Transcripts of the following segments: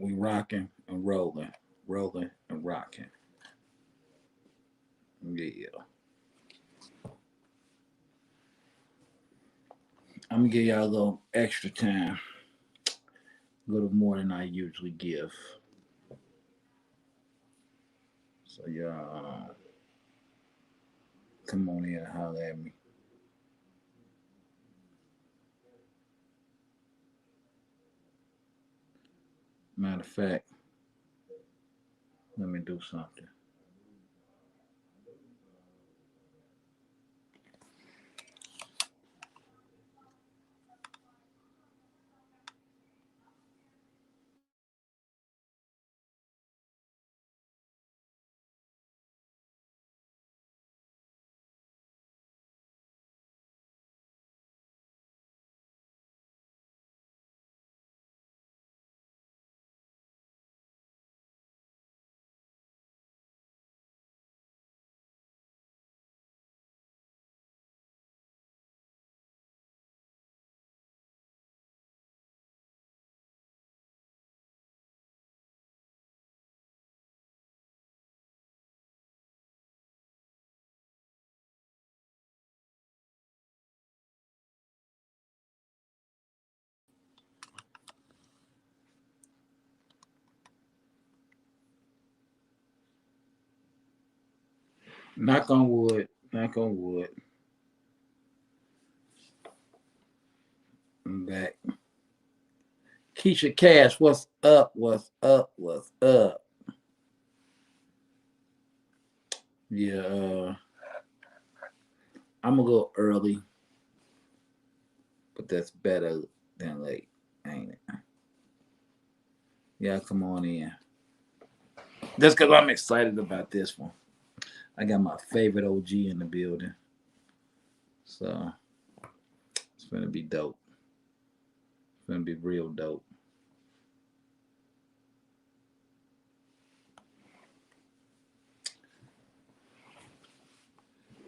We rocking and rolling, rolling and rocking. Yeah. I'm gonna give y'all a little extra time, a little more than I usually give. So y'all come on in and holler at me. Matter of fact, let me do something. Knock on wood. Knock on wood. I'm back. Keisha Cash, what's up? What's up? What's up? Yeah, I'm gonna go early, but that's better than late, ain't it? Yeah, come on in. Just because I'm excited about this one. I got my favorite OG in the building. So it's gonna be dope. It's gonna be real dope.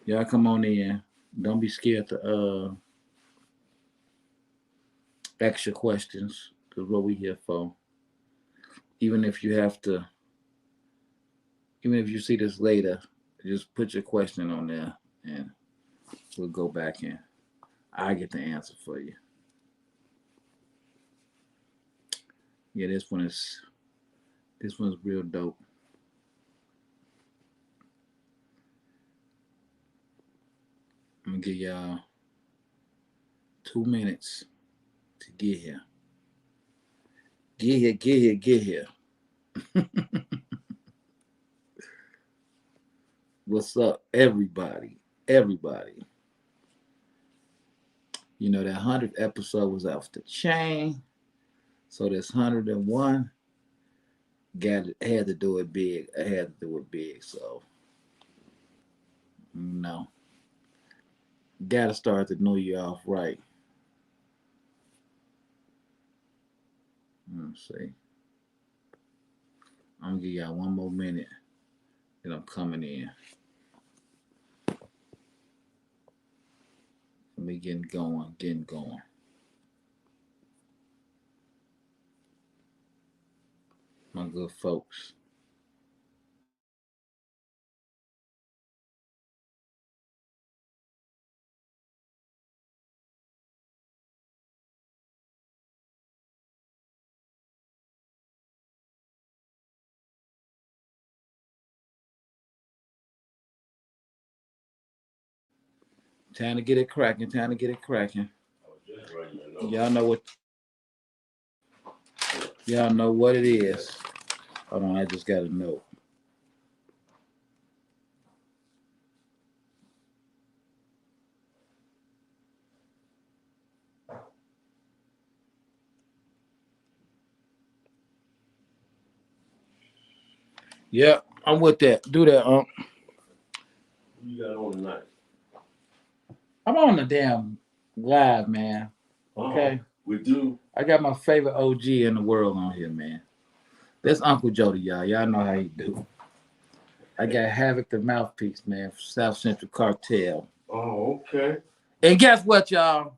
Y'all come on in. Don't be scared to ask your questions, because what we here for. Even if you have to, even if you see this later, just put your question on there and we'll go back in. I get the answer for you. Yeah, this one's real dope. I'm gonna give y'all 2 minutes to get here. Get here, get here, get here. What's up, everybody? Everybody. You know that 100th episode was off the chain. So this 101 had to do it big. I had to do it big. So no. Gotta start the new year off right. Let's see. I'm gonna give y'all one more minute. Then I'm coming in. Let me getting going, getting going. My good folks. Time to get it cracking. Time to get it cracking. Y'all know what y'all know what it is. Hold on, I just got a note. Yeah, I'm with that. Do that, You got on tonight? I'm on the damn live, man. Okay. We do. I got my favorite OG in the world on here, man. That's Uncle Jody, y'all. Y'all know how he do. I got Havoc the Mouthpiece, man, from South Central Cartel. Oh, okay. And guess what, y'all?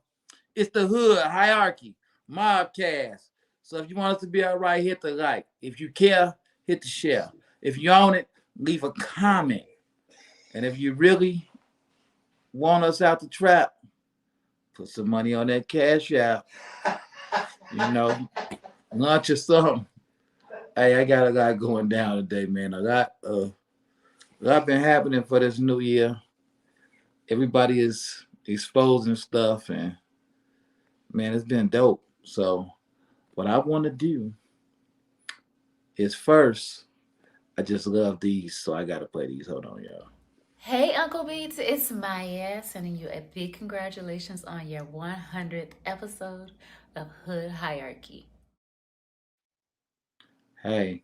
It's the hood hierarchy, mobcast, So if you want us to be all right, hit the like. If you care, hit the share. If you own it, leave a comment. And if you really want us out the trap, put some money on that cash out. You know, lunch or something. Hey, I got a lot going down today, man. A lot been happening for this new year. Everybody is exposing stuff, and man, it's been dope. So, what I want to do is first, I just love these, so I gotta play these. Hold on, y'all. Hey, Uncle Beats, it's Maya sending you a big congratulations on your 100th episode of Hood Hierarchy. Hey,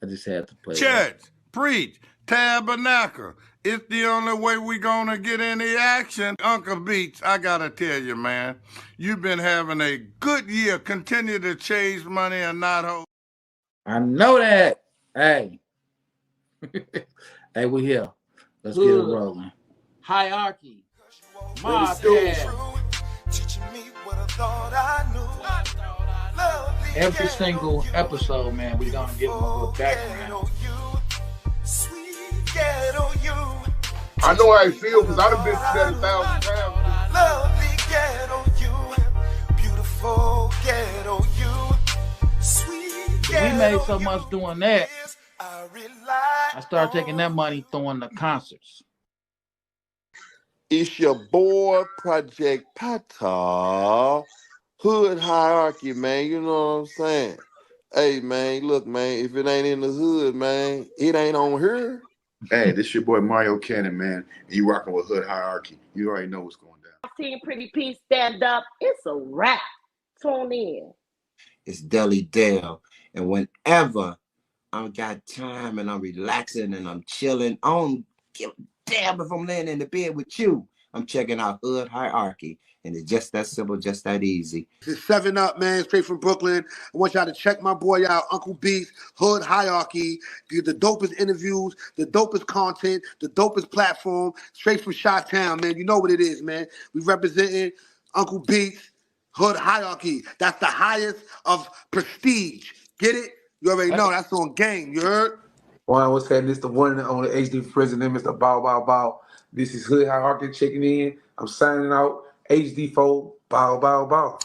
I just had to play that. Church, preach, tabernacle. It's the only way we gonna get any action. Uncle Beats, I gotta tell you, man, you've been having a good year. Continue to chase money and not hold. I know that. Hey, hey, we here. Let's get it rolling. Hierarchy. Every single episode, man, we're gonna give them a little background. I know how I feel because I've been through that 1,000 times. Lovely ghetto you, beautiful ghetto you, sweet ghetto We made so much doing that. I started taking that money throwing the concerts. It's your boy, Project Pata, Hood Hierarchy, man. You know what I'm saying? Hey, man, look, man, if it ain't in the hood, man, it ain't on here. Hey, this your boy Mario Cannon, man. And you rocking with Hood Hierarchy. You already know what's going down. Team Pretty P stand up. It's a wrap. Tune in. It's Deli Dale. And whenever I got time and I'm relaxing and I'm chilling, I don't give a damn if I'm laying in the bed with you. I'm checking out Hood Hierarchy. And it's just that simple, just that easy. This is 7 Up, man, straight from Brooklyn. I want y'all to check my boy out, Uncle Beats, Hood Hierarchy. Get the dopest interviews, the dopest content, the dopest platform, straight from Chi-Town, man. You know what it is, man. We representing Uncle Beats, Hood Hierarchy. That's the highest of prestige. Get it? You already know. That's on game. You heard? One was saying this the one and only HD president, Mr. Bow Bow Bow. This is Hood Hierarchy checking in. I'm signing out. HD4, bow, bow, bow.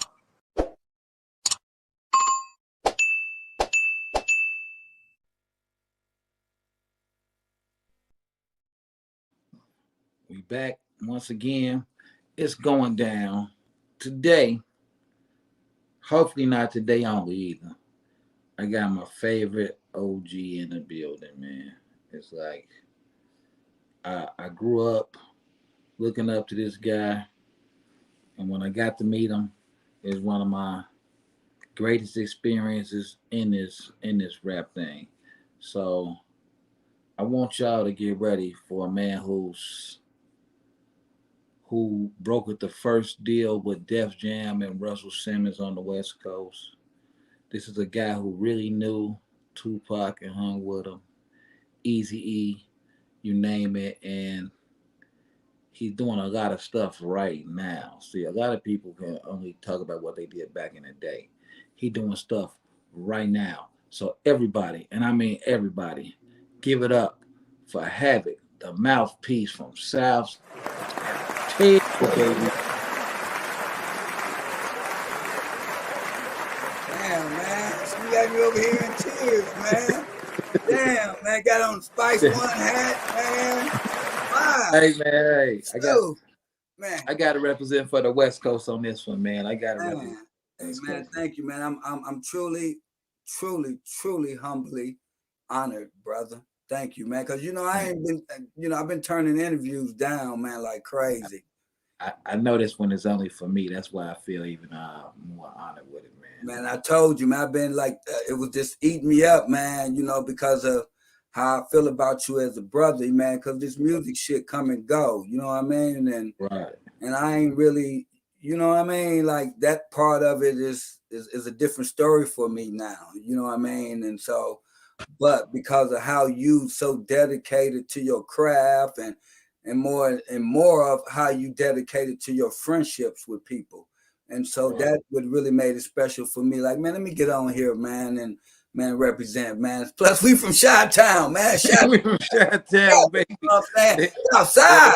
We back once again. It's going down today. Hopefully not today only either. I got my favorite OG in the building, man. It's like I grew up looking up to this guy. And when I got to meet him, it was one of my greatest experiences in this rap thing. So I want y'all to get ready for a man who brokered the first deal with Def Jam and Russell Simmons on the West Coast. This is a guy who really knew Tupac and hung with him, Eazy-E, you name it, and he's doing a lot of stuff right now. See, a lot of people can only talk about what they did back in the day. He's doing stuff right now. So everybody, and I mean everybody, give it up for Havoc, the mouthpiece from South. Baby. Damn, man. You got me over here in tears, man. Damn, man. Got on the Spice One hat, man. Wow. Hey, man. Hey, man. I got to represent for the West Coast on this one, man. I got to represent. Hey, man. Thank you, man. I'm truly, humbly honored, brother. Thank you, man. Because, I ain't been, I've been turning interviews down, man, like crazy. I know this one is only for me. That's why I feel even more honored with it, man. Man, I told you, man, I've been like, it was just eating me up, man, because of how I feel about you as a brother, man, because this music shit come and go, you know what I mean? And I ain't really, like that part of it is a different story for me now, you know what I mean? And so, but because of how you so dedicated to your craft and more of how you dedicated to your friendships with people, And so that would really made it special for me. Like, man, let me get on here, man, and man, represent, man. Plus, we from Chi-Town, man. We from Chi-Town, baby. You know what I'm saying? Outside.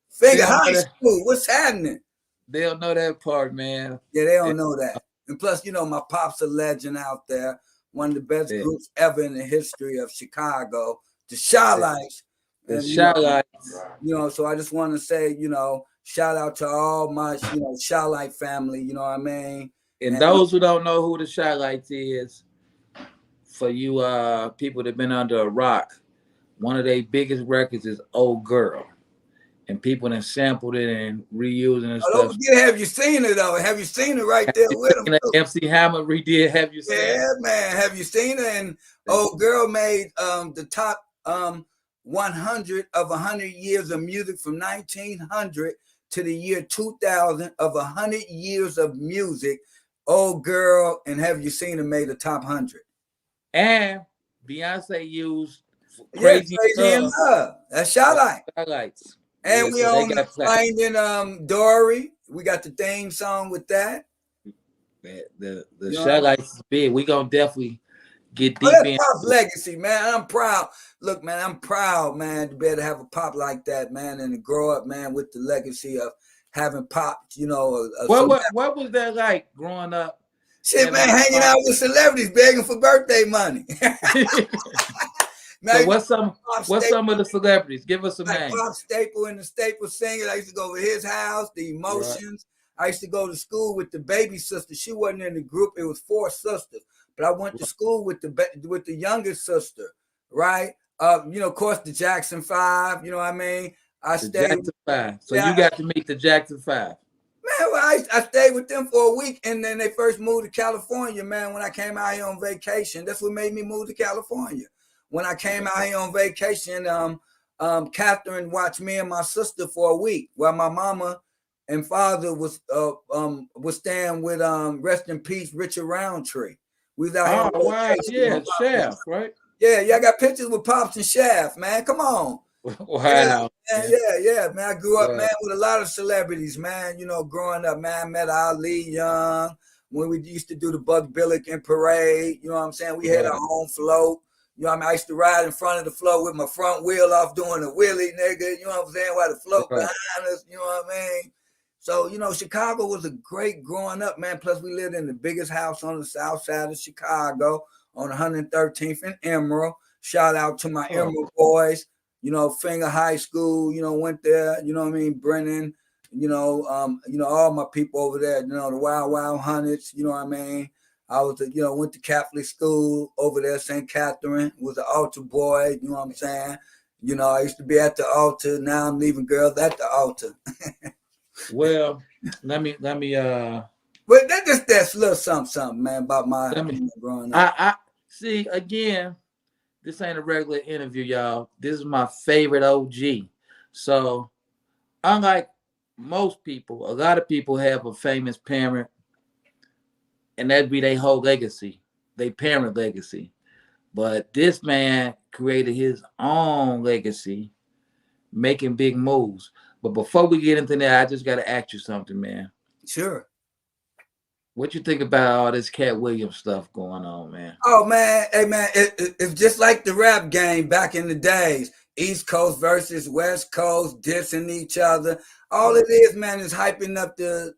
Finger High School. What's happening? They don't know that part, man. Yeah, they don't know that. And plus, you know, my pop's a legend out there. One of the best groups ever in the history of Chicago, the Chi-Lites. The Chi-Lites. You know, so I just want to say, you know, shout out to all my, you know, Chi-Lite family, you know what I mean? And those who don't know who the Chi-Lites is, for you people that have been under a rock, one of their biggest records is Old Girl. And people that sampled it and reusing and stuff. Have you seen it though? Have you seen it right there with them? MC Hammer redid. Have you seen it? Yeah, man. Have you seen it? And Old Girl made the top 100 of 100 years of music from 1900 to the year 2000 of 100 years of music. Old Girl and Have You Seen It made the top 100. And Beyonce used Crazy in Love. That's Chi-Lites. And we own Finding Dory. We got the theme song with that. The Chi-Lites is big. We gonna definitely get deep in. Pop's legacy, man. I'm proud. Look, man, I'm proud, man, to be able to have a pop like that, man, and to grow up, man, with the legacy of having Pop, you know. What was that like growing up? Shit, man, hanging out with celebrities, begging for birthday money. So what's some of the celebrities? Give us some names. Pop Staple and the Staple Singers. I used to go to his house, the Emotions. Right. I used to go to school with the baby sister. She wasn't in the group. It was 4 sisters. But I went to school with the youngest sister, right? You know, of course, the Jackson 5, you know what I mean? Jackson 5. So you got to meet the Jackson 5. Man, well, I stayed with them for a week, and then they first moved to California, man, when I came out here on vacation. That's what made me move to California. When I came out here on vacation, Catherine watched me and my sister for a week while my mama and father was staying with rest in peace Richard Roundtree. We was out here. Wow, yeah, Shaft, right? Yeah, I got pictures with Pops and Shaft, man. Come on. Wow. Yeah, man. I grew up, man, with a lot of celebrities, man. You know, growing up, man, I met Ali Young when we used to do the Buck Billiken parade. You know what I'm saying? We had our own float. You know what I mean? I used to ride in front of the float with my front wheel off doing a wheelie, nigga. You know what I'm saying? While the float behind us, you know what I mean? So, you know, Chicago was a great growing up, man. Plus, we lived in the biggest house on the south side of Chicago on 113th and Emerald. Shout out to my Emerald boys. You know, Finger High School, you know, went there, you know what I mean? Brennan, you know, all my people over there, you know, the Wild Wild Hundreds, you know what I mean? I was, you know, went to Catholic school over there, St. Catherine, was an altar boy, you know what I'm saying? You know, I used to be at the altar. Now I'm leaving girls at the altar. Well, let me But that's a little something, man, about my growing up. I see, again, this ain't a regular interview, y'all. This is my favorite OG. So, unlike most people, a lot of people have a famous parent, and that'd be their whole legacy, their parent legacy. But this man created his own legacy, making big moves. But before we get into that, I just got to ask you something, man. Sure. What you think about all this Katt Williams stuff going on, man? Oh, man. Hey, man, it's just like the rap game back in the days. East Coast versus West Coast, dissing each other. All it is, man, is hyping up the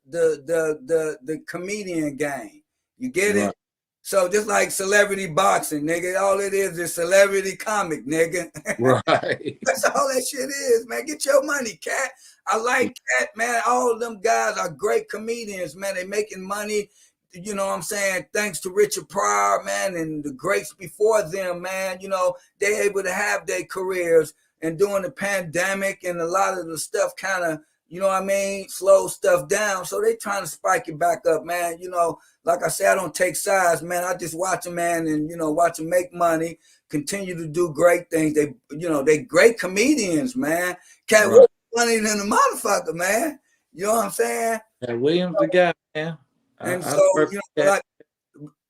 comedian game. You get it? So just like celebrity boxing, nigga, all it is celebrity comic, nigga. Right. That's all that shit is, man. Get your money, Katt. I like Katt, man. All of them guys are great comedians, man. They making money, you know what I'm saying, thanks to Richard Pryor, man, and the greats before them, man. You know, they able to have their careers, and during the pandemic and a lot of the stuff kind of, you know what I mean, slow stuff down. So they trying to spike it back up, man. You know, like I said, I don't take sides, man. I just watch them, man, and, you know, watch them make money, continue to do great things. They, you know, they great comedians, man. Katt Williams funny than a motherfucker, man. You know what I'm saying? Katt Williams the guy, man. And you know,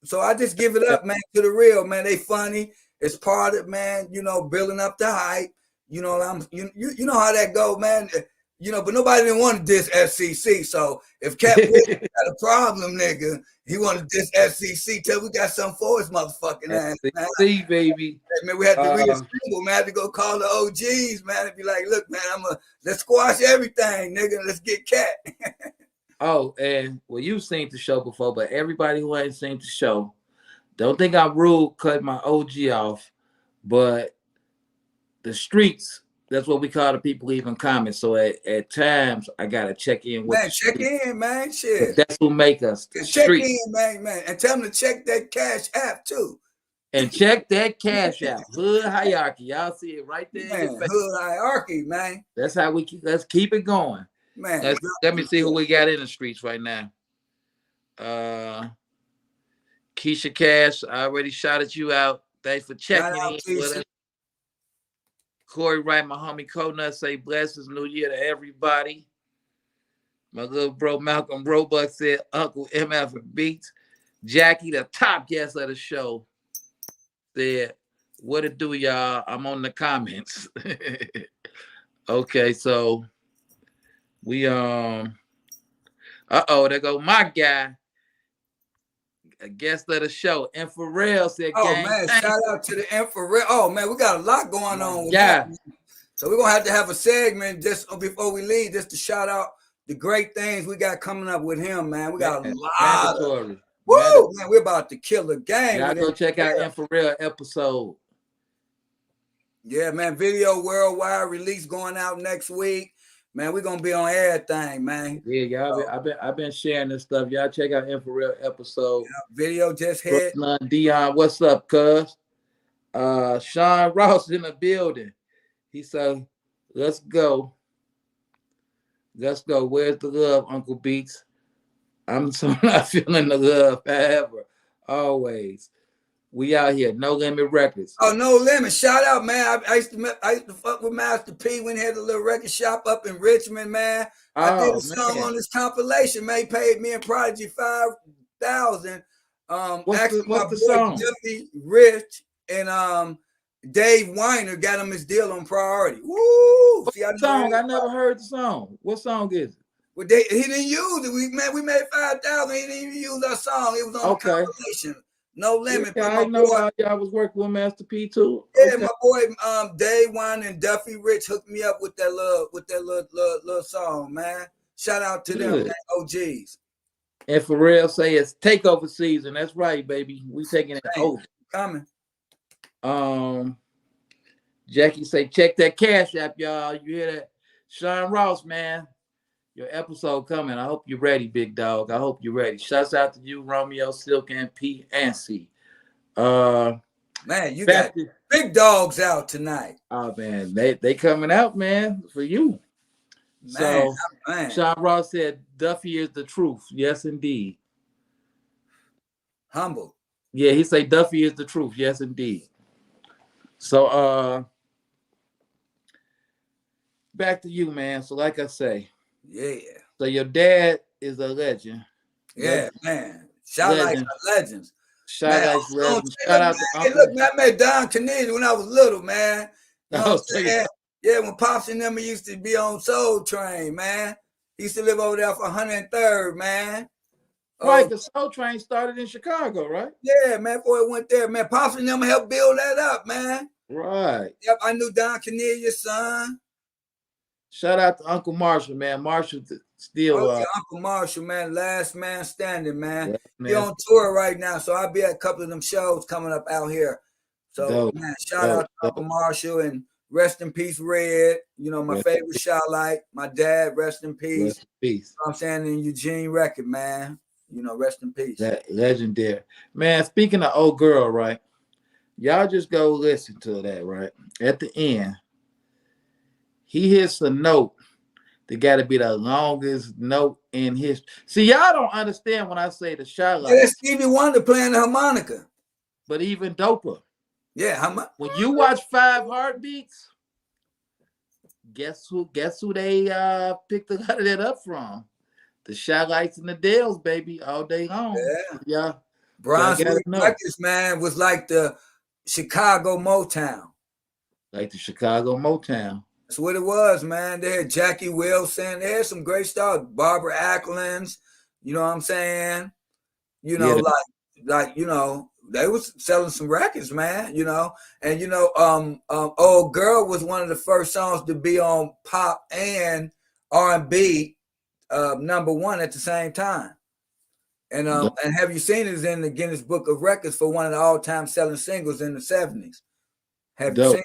so I just give it up, man, to the real, man. They funny. It's part of, man, you know, building up the hype. You know, you know how that go, man. You know, but nobody didn't want to diss s.c.c. So if Katt got a problem, nigga, he wanted to diss s.c.c. till we got something for his motherfucking ass, man. See, baby. Hey, man, we had to reassemble, man. I had to go call the OGs, man, and be like, look, man, let's squash everything, nigga. Let's get Katt. Oh, and well, you've seen the show before, but everybody who ain't seen the show, don't think I'm rude, cut my OG off, but the streets, that's what we call the people leaving comments. So at times I gotta check in with man, check in, man. Shit. That's who make us. The check streets. in, man. And tell them to check that Cash App too. And check that Cash App. Hood Hierarchy. Y'all see it right there. Man, Hood Hierarchy, man. That's how let's keep it going. Man. Let me see who we got in the streets right now. Keisha Cash, I already shouted you out. Thanks for checking in with us. Corey Wright, my homie Conut, say blessings, New Year to everybody. My little bro Malcolm Roebuck said Uncle MF Beats. Jackie, the top guest of the show, said, what it do, y'all? I'm on the comments. Okay, so we there go my guy, a guest of the show. Infrared said, oh man, shout out to the Infrared. Oh man, we got a lot going on with that. So we're gonna have a segment just before we leave, just to shout out the great things we got coming up with him, man. We got a lot of woo, man, we're about to kill a game. Y'all go check out Infrared episode. Yeah, man. Video worldwide release going out next week. Man, we're gonna be on everything, man. Yeah, y'all. I've been sharing this stuff. Y'all check out Infrared episode. Yeah, video just hit. Dion, what's up, cuz? Sean Ross in the building. He said, "Let's go. Let's go. Where's the love, Uncle Beats? I'm so not feeling the love ever. Always. We out here. No Limit Records. Oh, No Limit. Shout out, man. I used to fuck with Master P when he had a little record shop up in Richmond, man. I did a song on this compilation, man. He paid me and Prodigy $5,000. What's the song? Duffy Rich and Dave Weiner got him his deal on Priority. Woo! What's the song? I never heard the song. What song is it? Well, he didn't use it. We made $5,000. He didn't even use our song. It was on the compilation. No Limit. Yeah, I know y'all was working with Master P too. Yeah, my boy Dave Weiner and Duffy Rich hooked me up with that little song, man. Shout out to them, man, OGs. And for real, say it's takeover season. That's right, baby. We taking it over. Coming. Jackie say, check that Cash App, y'all. You hear that? Sean Ross, man. Your episode coming. I hope you're ready, big dog. I hope you're ready. Shouts out to you, Romeo, Silk, and P and C. Man, you got big dogs out tonight. Oh man, they coming out, man, for you. Man, so Sean Ross said Duffy is the truth. Yes, indeed. Humble. Yeah, he say Duffy is the truth. Yes, indeed. So back to you, man. So like I say. Yeah. So your dad is a legend. Yeah, man. Shout out to legends. Shout out to legends. Shout out to Hey, look, man, I met Don Canadian when I was little, man. You know what I'm saying? Yeah, when Pops and them used to be on Soul Train, man. He used to live over there for 103rd, man. Right, the Soul Train started in Chicago, right? Yeah, man, before it went there, man. Pops and them helped build that up, man. Right. Yep, I knew Don Canadian's son. Shout out to Uncle Marshall, man. Marshall still. Uncle Marshall, man. Last man standing, man. He on tour right now, so I'll be at a couple of them shows coming up out here. So, man, shout out to Uncle Marshall and rest in peace, Red. You know, my favorite shot-like. My dad, rest in peace. Rest in peace. You know I'm saying? In Eugene record, man. You know, rest in peace. That legendary. Man, speaking of old girl, right? Y'all just go listen to that, right? At the end. He hits a note that got to be the longest note in history. See, y'all don't understand when I say the shot. Yeah, that's Stevie Wonder playing the harmonica. But even doper. Yeah, when you watch 5 Heartbeats, guess who they picked a lot of that up from? The Shy-Lights and the Dales, baby, all day long. Yeah. Brunswick Records, man, was like the Chicago Motown. Like the Chicago Motown. That's what it was, man. They had Jackie Wilson. They had some great stuff. Barbara Ackland's. You know what I'm saying? You know, Yeah. like you know, they was selling some records, man. You know, and you know, "Old Girl" was one of the first songs to be on pop and R&B #1 at the same time. And have you seen it? Is in the Guinness Book of Records for one of the all-time selling singles in the 70s. Have you seen?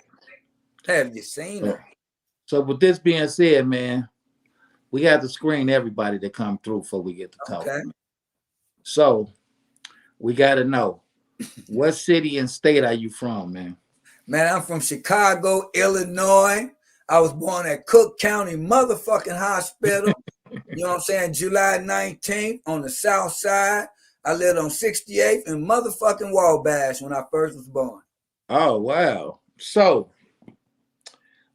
Have you seen it? So with this being said, man, we have to screen everybody that come through before we get to talk. Okay. So we got to know, what city and state are you from, man? Man, I'm from Chicago, Illinois. I was born at Cook County motherfucking Hospital. You know what I'm saying? July 19th on the south side. I lived on 68th and motherfucking Wabash when I first was born. Oh, wow. So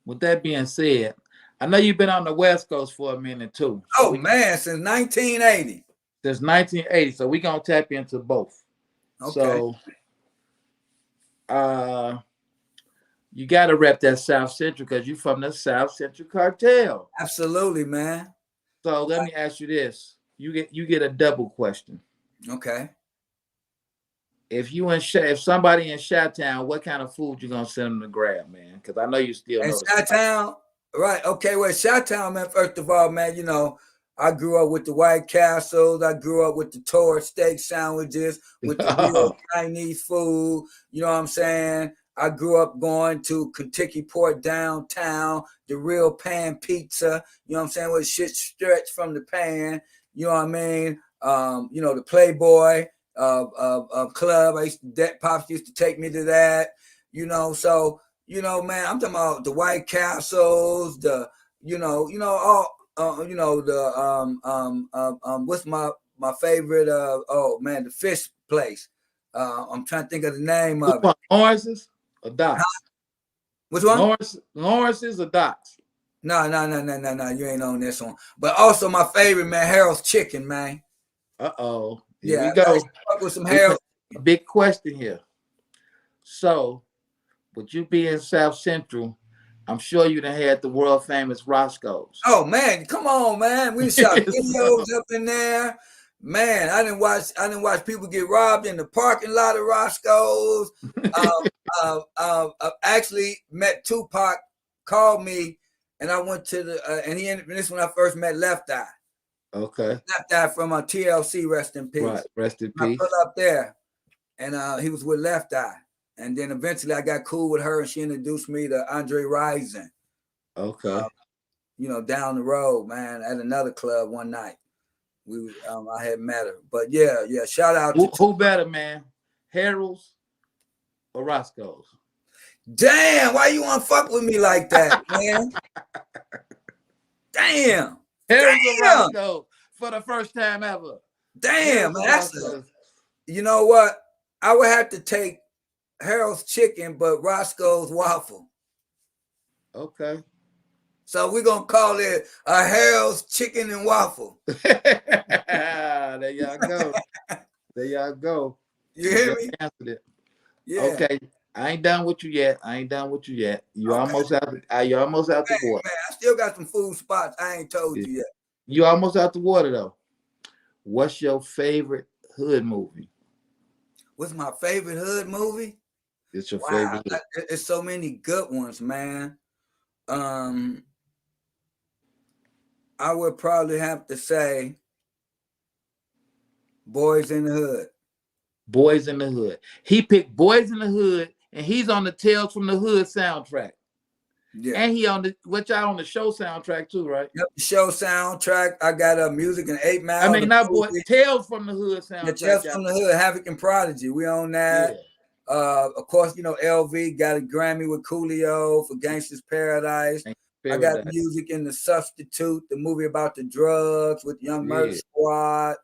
with that being said, I know you've been on the West Coast for a minute too. So man, since 1980. Since 1980. So we're going to tap into both. Okay. So you got to rep that South Central because you're from the South Central Cartel. Absolutely, man. So let me ask you this. You get a double question. Okay. If somebody in Chi-Town, what kind of food you gonna send them to grab, man? Because I know you still know. Chi-Town, right? Okay, well, Chi-Town, man. First of all, man, you know, I grew up with the White Castles. I grew up with the Torre steak sandwiches, with the real Chinese food. You know what I'm saying? I grew up going to Kentucky Port downtown, the real pan pizza. You know what I'm saying? With shit stretched from the pan. You know what I mean? You know, the Playboy club. Pops used to take me to that. You know, so you know, man, I'm talking about the White Castles. The what's my favorite? The fish place. I'm trying to think of the name of it. Lawrence's or Doc's? Which one? Lawrence's or Doc's? No. You ain't on this one. But also my favorite, man, Harold's Chicken, man. Uh-oh. Here we go. With some Harold. Big question here. So, with you being South Central, I'm sure you done had the world famous Roscoe's. Oh man, come on, man. We shot videos up in there. Man, I didn't watch people get robbed in the parking lot of Roscoe's. Actually met Tupac, called me, and I went to the this is when I first met Left Eye. Okay. Left Eye from TLC, rest in peace. Right, rest in peace. I put up there, and he was with Left Eye. And then eventually I got cool with her and she introduced me to Andre Rison. Okay. You know, down the road, man, at another club one night. I had met her. But yeah, shout out to who better, man? Harold's or Roscoe's? Damn, why you want to fuck with me like that, man? Damn. Harold's or Roscoe's for the first time ever. Damn, man. You know what? I would have to take Harold's Chicken, but Roscoe's Waffle. Okay. So we're going to call it a Harold's Chicken and Waffle. There y'all go. There y'all go. You hear me? Answered it. Yeah. Okay. I ain't done with you yet. You almost out. You almost out the water. Man, I still got some food spots I ain't told you yet. You almost out the water though. What's your favorite hood movie? What's my favorite hood movie? It's your favorite. It's so many good ones, man. I would probably have to say Boys in the Hood. Boys in the Hood. He picked Boys in the Hood, and he's on the Tales from the Hood soundtrack. Yeah. And he on the on the show soundtrack too, right? Yep, the show soundtrack. I got music and 8 Mile. I mean, not boy, Tales from the Hood soundtrack. Tales from the Hood, Havoc and Prodigy. We on that. Yeah. Of course, you know, LV got a Grammy with Coolio for Gangsta's Paradise. I got music in The Substitute, the movie about the drugs with Young Murder Squad.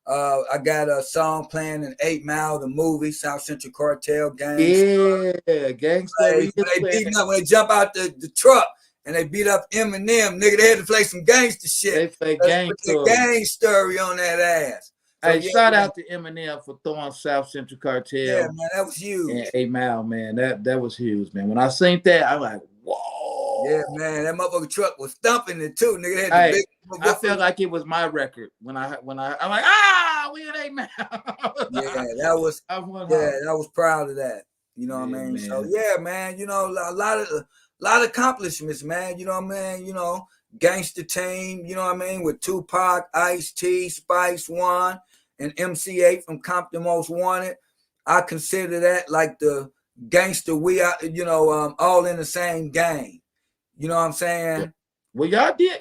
I got a song playing in 8 Mile, the movie, South Central Cartel Gangsta. Yeah, Gangsta. When they jump out the truck and they beat up Eminem, nigga, they had to play some gangster shit. They play gangster. Gang story on that ass. So, hey, shout out to Eminem for throwing South Central Cartel. Yeah, man, that was huge. And 8 Mile, man, that was huge, man. When I seen that, I'm like, whoa. Yeah, man, that motherfucking truck was thumping it too, nigga. It had Hey, the big I felt like it was my record when I'm like, we it ain't man. Yeah, that was proud of that. You know what I mean? Man. So yeah, man, you know, a lot of accomplishments, man. You know what I mean? You know, Gangster Team, you know what I mean, with Tupac, Ice-T, Spice One, and MC8 from Compton Most Wanted. I consider that like the gangster we are, you know, all in the same gang. You know what I'm saying? Well, y'all did.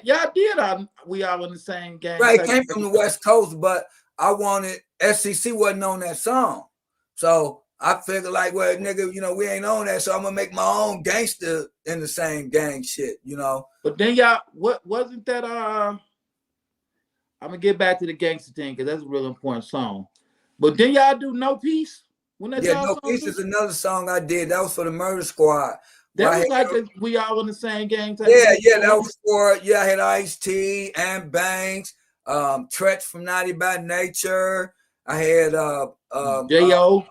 We all in the same gang. Right, came from the West Coast, but I wanted s.c.c wasn't on that song, so I figured like, well, nigga, you know, we ain't on that, so I'm gonna make my own gangster in the same gang shit, you know. But then y'all, what wasn't that? I'm gonna get back to the gangster thing because that's a real important song. But then y'all do No Peace. When that Yeah, No Peace is another song I did. That was for the Murder Squad. That was like we all in the same gang type. Yeah, that was for I had Ice-T and Banks, Tretch from Naughty by Nature. I had J.O.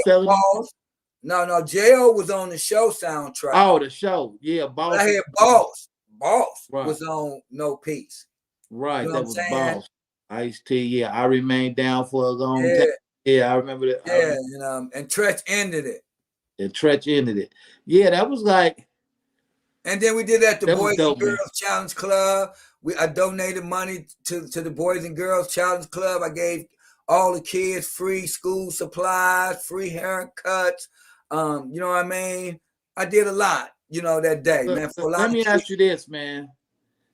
Felony. Boss. No, J.O. was on the show soundtrack. Oh, the show. Yeah, Boss. I had Boss. Right. Was on No Peace. Right, you know that was Boss. Ice-T, yeah. I remained down for a long time. Yeah, I remember that. Yeah, and Tretch ended it. And Tretch ended it. Yeah, that was like. And then we did that, the Boys dope, and Girls Challenge Club. I donated money to the Boys and Girls Challenge Club. I gave all the kids free school supplies, free haircuts. You know what I mean? I did a lot, you know, that day, man. For a lot let me ask you this, man.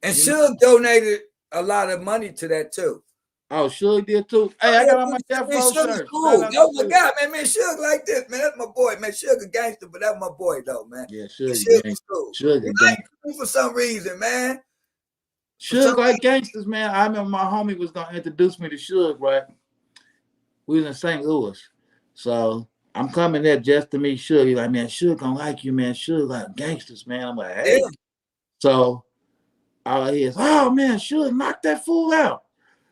And Suge donated a lot of money to that too. Oh, Suge did too. Hey, I got on my F4 shirt. Cool. That was my guy, man. Suge like this, man. That's my boy, man. Suge a gangster, but that's my boy, though, man. Yeah, Suge was cool. Suge he liked me for some reason, man. Suge like gangsters, man. I remember my homie was gonna introduce me to Suge, right? We was in St. Louis, so I'm coming there just to meet Suge. He's like, man, Suge gonna like you, man. Suge like gangsters, man. I'm like, hey. Yeah. So all I hear is, oh man, Suge knock that fool out.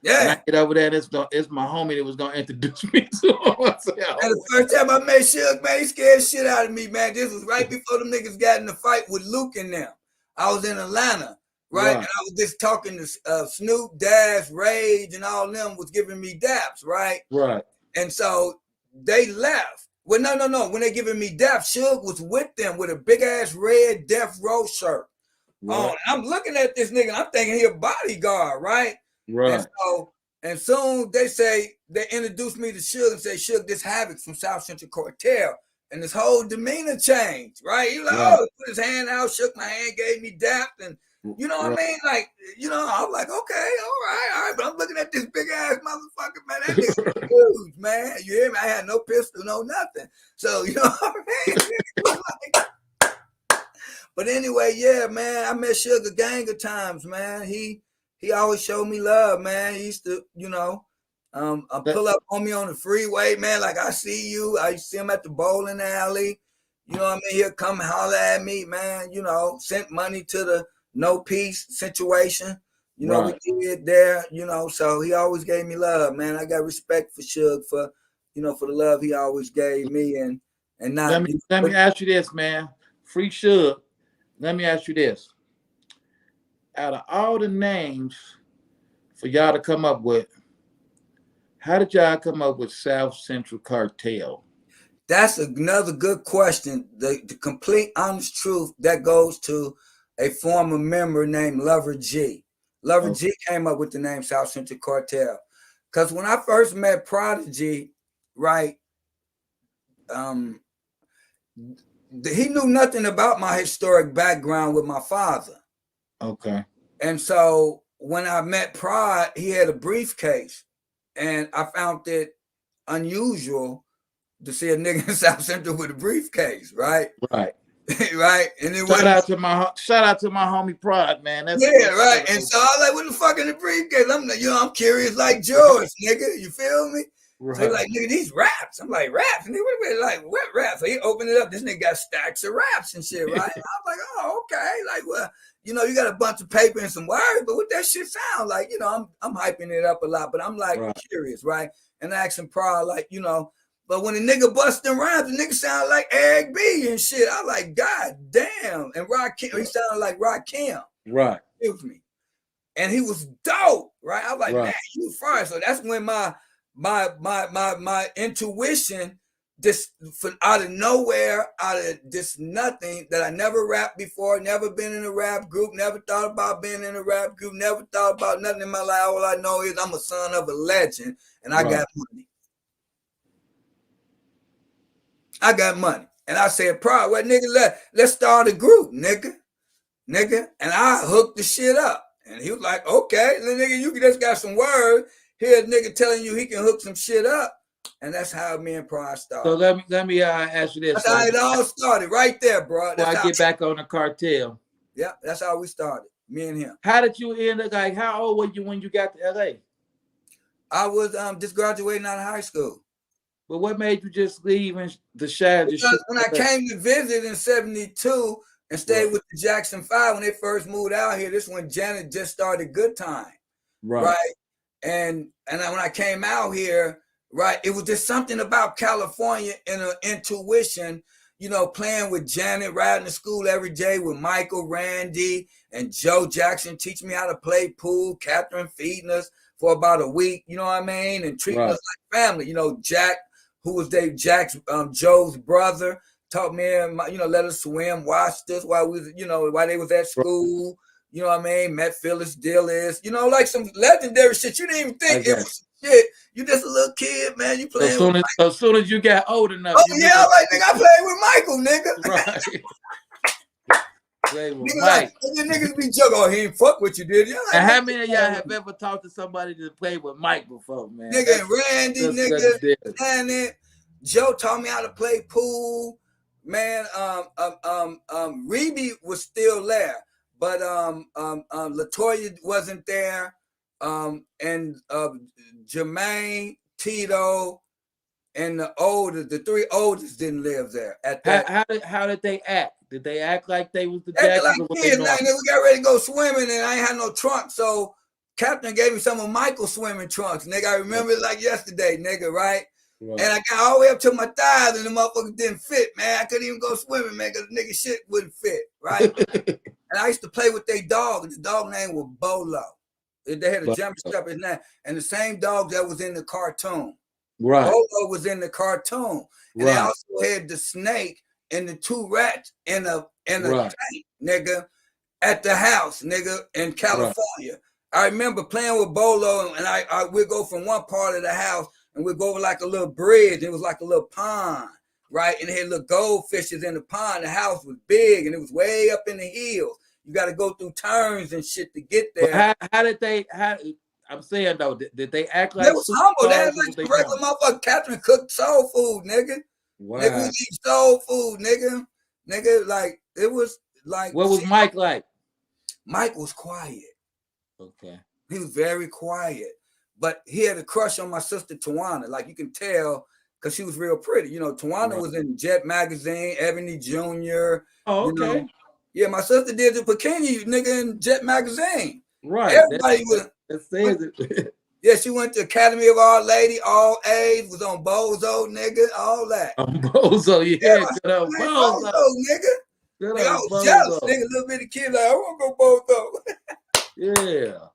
Yeah. And I get over there, and it's my homie that was gonna introduce me to him. And the first time I met Suge, man, he scared shit out of me, man. This was right before them niggas got in the fight with Luke and them. I was in Atlanta, right? And I was just talking to Snoop, Dash, Rage, and all them was giving me daps, right? Right. And so they left. Well, no. When they giving me daps, Suge was with them with a big ass red Death Row shirt. Right. Oh, I'm looking at this nigga, I'm thinking he a bodyguard, right? Right. And soon they introduced me to Suge and say, Suge, this Havoc from South Central Cartel. And his whole demeanor changed, right? He was like, oh, he put his hand out, shook my hand, gave me dap. And you know what I mean? Like, you know, I'm like, okay, all right. But I'm looking at this big ass motherfucker, man. That nigga's huge, man. You hear me? I had no pistol, no nothing. So, you know what I mean? But anyway, yeah, man, I met Suge a gang of times, man. He always showed me love, man. He used to, you know, pull up on me on the freeway, man. Like, I see you. I see him at the bowling alley. You know what I mean? He'll come and holler at me, man. You know, sent money to the No Peace situation. You know, we did there, you know. So he always gave me love, man. I got respect for Suge for, you know, for the love he always gave me. And not. Let me ask you this, man. Free Suge. Let me ask you this. Out of all the names for y'all to come up with, how did y'all come up with South Central Cartel? That's another good question. The complete honest truth, that goes to a former member named Lover G. Lover G came up with the name South Central Cartel. Because when I first met Prodigy, right, he knew nothing about my historic background with my father. Okay. And so when I met Prod, he had a briefcase. And I found it unusual to see a nigga in South Central with a briefcase, right? Right. Right. And it shout out to my homie Prod, man. That's right. And so I was like, what the fuck in the briefcase? I'm like, I'm curious like George, nigga. You feel me? Right. So he's like, nigga, these raps. I'm like, raps? Nigga, what raps? So he opened it up. This nigga got stacks of raps and shit, right? I was like, oh, okay. Like, well, you know, you got a bunch of paper and some wires, but what that shit sound like? You know, I'm hyping it up a lot, but I'm like curious, right? And asking Prod, like, you know, But when the nigga busting rhymes, the nigga sound like Eric B and shit. I was like, God damn. And Rakim, he sounded like Rakim. Right. Excuse me. And he was dope, right? I was like, Right. man, you fire. So that's when my intuition, just out of nowhere, out of this nothing that I never rapped before, never been in a rap group, never thought about being in a rap group, never thought about nothing in my life. All I know is I'm a son of a legend and I got money. I got money. And I said, Pride, well, nigga, let's start a group, nigga. And I hooked the shit up. And he was like, okay, nigga, you just got some words. Here's a nigga telling you he can hook some shit up. And that's how me and Pride started. So let me ask you this. That's how it all started, right there, bro. Before I get back on the Cartel. Yeah, that's how we started, me and him. How did you end up, like, how old were you when you got to LA? I was just graduating out of high school. But what made you just leave the Shad? When I came to visit in 72 and stayed with the Jackson 5 when they first moved out here, this is when Janet just started Good Time. Right. And when I came out here, right, it was just something about California and an intuition, you know, playing with Janet, riding to school every day with Michael, Randy, and Joe Jackson, teaching me how to play pool, Catherine feeding us for about a week, you know what I mean, and treating us like family. You know, Jack, who was Joe's brother, taught me, you know, let us swim, watched us while we was, you know, while they was at school. You know what I mean? Met Phyllis Dillis, you know, like some legendary shit. You didn't even think it was shit. You just a little kid, man. You playing as soon as you got old enough. Oh, yeah, like, nigga, I played with Michael, nigga. Right. Nigga, like, niggas be joking. Oh, he ain't fuck with you, did you? Like, and how many of y'all have ever talked to somebody that played with Mike before, man? Nigga, and Randy, nigga, and it. Joe taught me how to play pool. Man, Reby was still there, but Latoya wasn't there. And Jermaine, Tito, and the three oldest didn't live there at that. How did they act? Did they act like they was the Jacksons? Jacksons? Like kids, we got ready to go swimming, and I ain't had no trunk, so Captain gave me some of Michael's swimming trunks, nigga. I remember it like yesterday, nigga, right? And I got all the way up to my thighs, and the motherfuckers didn't fit, man. I couldn't even go swimming, man, because the nigga shit wouldn't fit, right? And I used to play with their dog, and the dog name was Bolo. They had a German Shepherd in that, and the same dog that was in the cartoon. Right. Bolo was in the cartoon, and they also had the snake and the two rats in a tank, nigga, at the house, nigga, in California. I remember playing with Bolo, and I would go from one part of the house, and we'd go over like a little bridge. It was like a little pond, right? And they had little goldfishes in the pond. The house was big, and it was way up in the hills. You got to go through turns and shit to get there. How did they? I'm saying though, did they act like? They was humble. They had like regular motherfucker. Catherine cooked soul food, nigga. Wow. Nigga was eating soul food, nigga. Nigga, like it was like. What was Mike like? Mike was quiet. Okay. He was very quiet, but he had a crush on my sister Tawana. Like you can tell, because she was real pretty. You know, Tawana was in Jet magazine, Ebony Jr. Oh, okay. You know? Yeah, my sister did the bikini, nigga, in Jet magazine. Right. Everybody was. That says it. Yeah, she went to Academy of Our Lady, all A's, was on Bozo, nigga, all that. On Bozo, yeah, good on Bozo, nigga. Nigga, I was jealous, nigga, little bitty kid, like, I want to go Bozo. Yeah.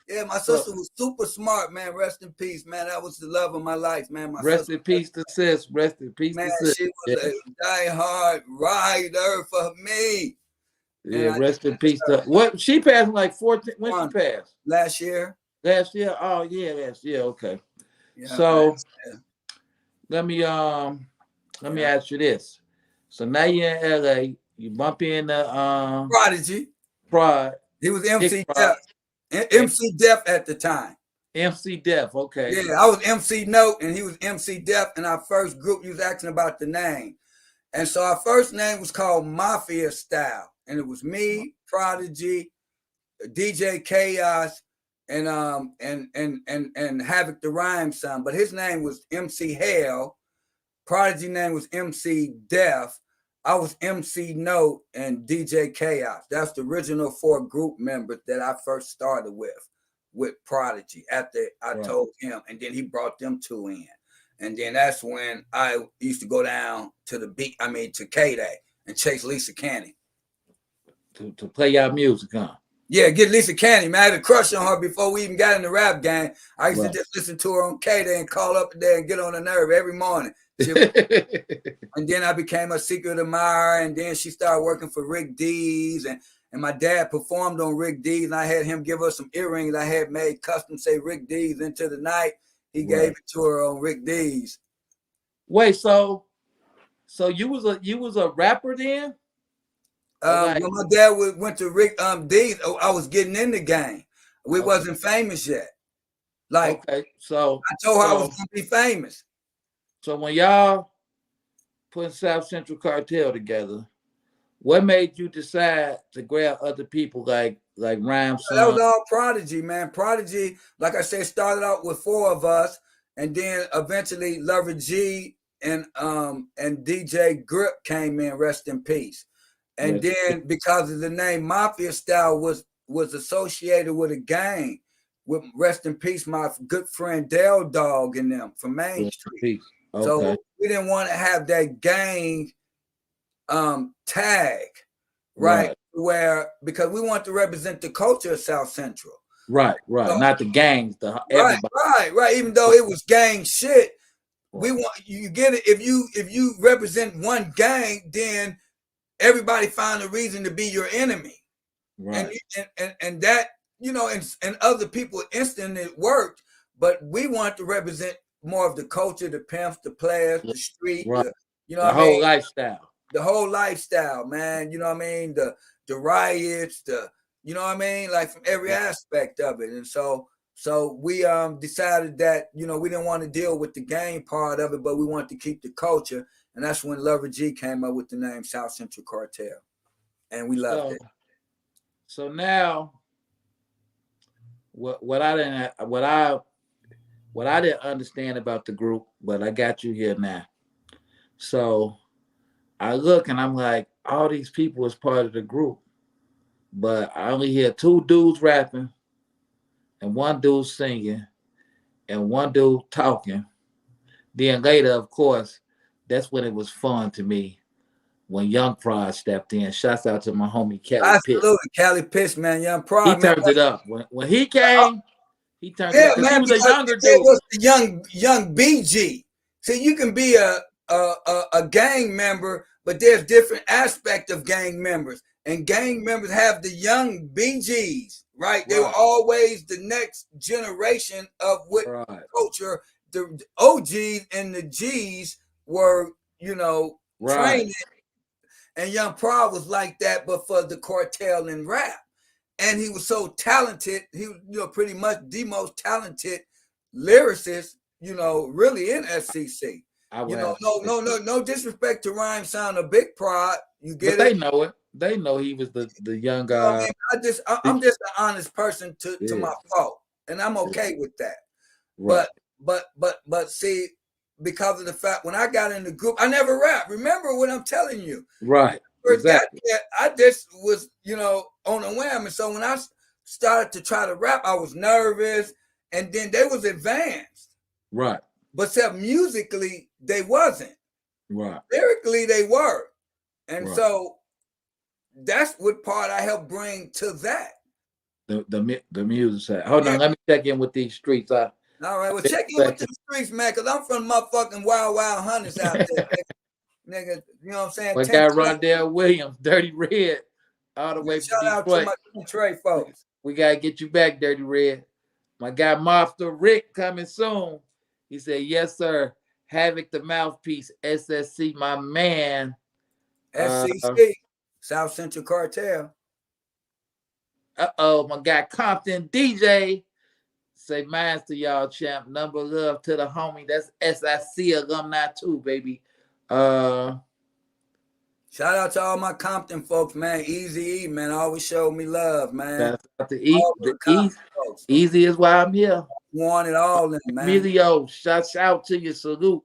Yeah, my sister was super smart, man. Rest in peace, man. That was the love of my life, man. Rest in peace to sis. Rest in peace to sis. She was a die-hard rider for me. Yeah, rest in peace to what she passed like 14. When she passed? Last year. Last year? Oh yeah, last year. Okay. Yeah, so let me ask you this. So now you're in LA, you bump into Prodigy. Prod. He was MC Def. MC Def at the time. MC Def, okay. Yeah, I was MC Note and he was MC Def, and our first group, you was asking about the name. And so our first name was called Mafia Style. And it was me, Prodigy, DJ Chaos, and Havoc the Rhyme Son. But his name was MC Hell. Prodigy name was MC Def. I was MC Note and DJ Chaos. That's the original 4 group members that I first started with Prodigy after I told him, and then he brought them 2 in. And then that's when I used to go down to to K-Day and chase Lisa Canny. To play y'all music, huh? Yeah, get Lisa Canny, man. I had a crush on her before we even got in the rap game. I used to just listen to her on K-Day and call up there and get on her nerve every morning. And then I became a secret admirer, and then she started working for Rick Dees, and my dad performed on Rick Dees, and I had him give her some earrings I had made custom, say Rick Dees into the night. He gave it to her on Rick Dees. Wait, so you was a rapper then? When my dad went to Rick Dees, I was getting in the game. We wasn't famous yet. Like, so I told her I was gonna be famous. So when y'all put South Central Cartel together, what made you decide to grab other people like Rhyme Son? That was all Prodigy, man. Prodigy, like I said, started out with 4 of us, and then eventually Lover G and DJ Grip came in, rest in peace. And then because of the name Mafia Style was associated with a gang, with rest in peace, my good friend Dale Dog and them from Main Street. So we didn't want to have that gang tag, right? Where because we want to represent the culture of South Central. Right. So, not the gangs, everybody. Right. Even though it was gang shit, we want you get it. If you represent one gang, then everybody find a reason to be your enemy. Right. And that, and other people instant it worked, but we want to represent more of the culture, the pimps, the players, the street, the whole lifestyle. The whole lifestyle, man. You know what I mean? The riots, you know what I mean? Like from every aspect of it. And so we decided that, we didn't want to deal with the gang part of it, but we wanted to keep the culture. And that's when Lover G came up with the name South Central Cartel. And we loved it. So now what I didn't understand about the group, but I got you here now. So I look and I'm like, all these people is part of the group, but I only hear 2 dudes rapping and 1 dude singing and 1 dude talking. Then later, of course, that's when it was fun to me when Young Prod stepped in. Shouts out to my homie Cali Pitts. Absolutely, Cali Pitts, man. Young Prod. He turned it up. When he came, he turned it up. Man, he was a younger dude. It was the young BG. See, you can be a gang member, but there's different aspects of gang members. And gang members have the young BGs, right? They were always the next generation of what culture. The OGs and the Gs were, training. And Young Prod was like that, but for the cartel and rap. And he was so talented. He was, pretty much the most talented lyricist, really in s.c.c. No disrespect to Rhyme Sound or Big Prod. You get but it? They know it. They know he was the young guy. I'm just an honest person to my fault, and I'm okay with that. Right. But see, because of the fact when I got in the group, I never rapped. Remember what I'm telling you. Right. Exactly. I just was, on a whim. And so when I started to try to rap, I was nervous. And then they was advanced. Right. But except musically, they wasn't. Right. Lyrically, they were. And so that's what part I helped bring to that. The music side. Hold on, let me check in with these streets. All right, well, check in with the streets, man, because I'm from motherfucking wild hunters out there. Nigga, you know what I'm saying? We got Rondell Williams, Dirty Red, all the way from Shout out Detroit. to my Detroit folks. We gotta get you back, Dirty Red. My guy Monster Rick coming soon. He said, yes, sir. Havoc the Mouthpiece, s.c.c, my man. s.c.c, South Central Cartel. My guy Compton DJ. Say mines to y'all, champ. Number love to the homie. That's s.c.c alumni too, baby. Shout out to all my Compton folks, man. Easy E, man, always showed me love, man. Easy is why I'm here. Want it all in, man. Emilio, shouts out to you, salute.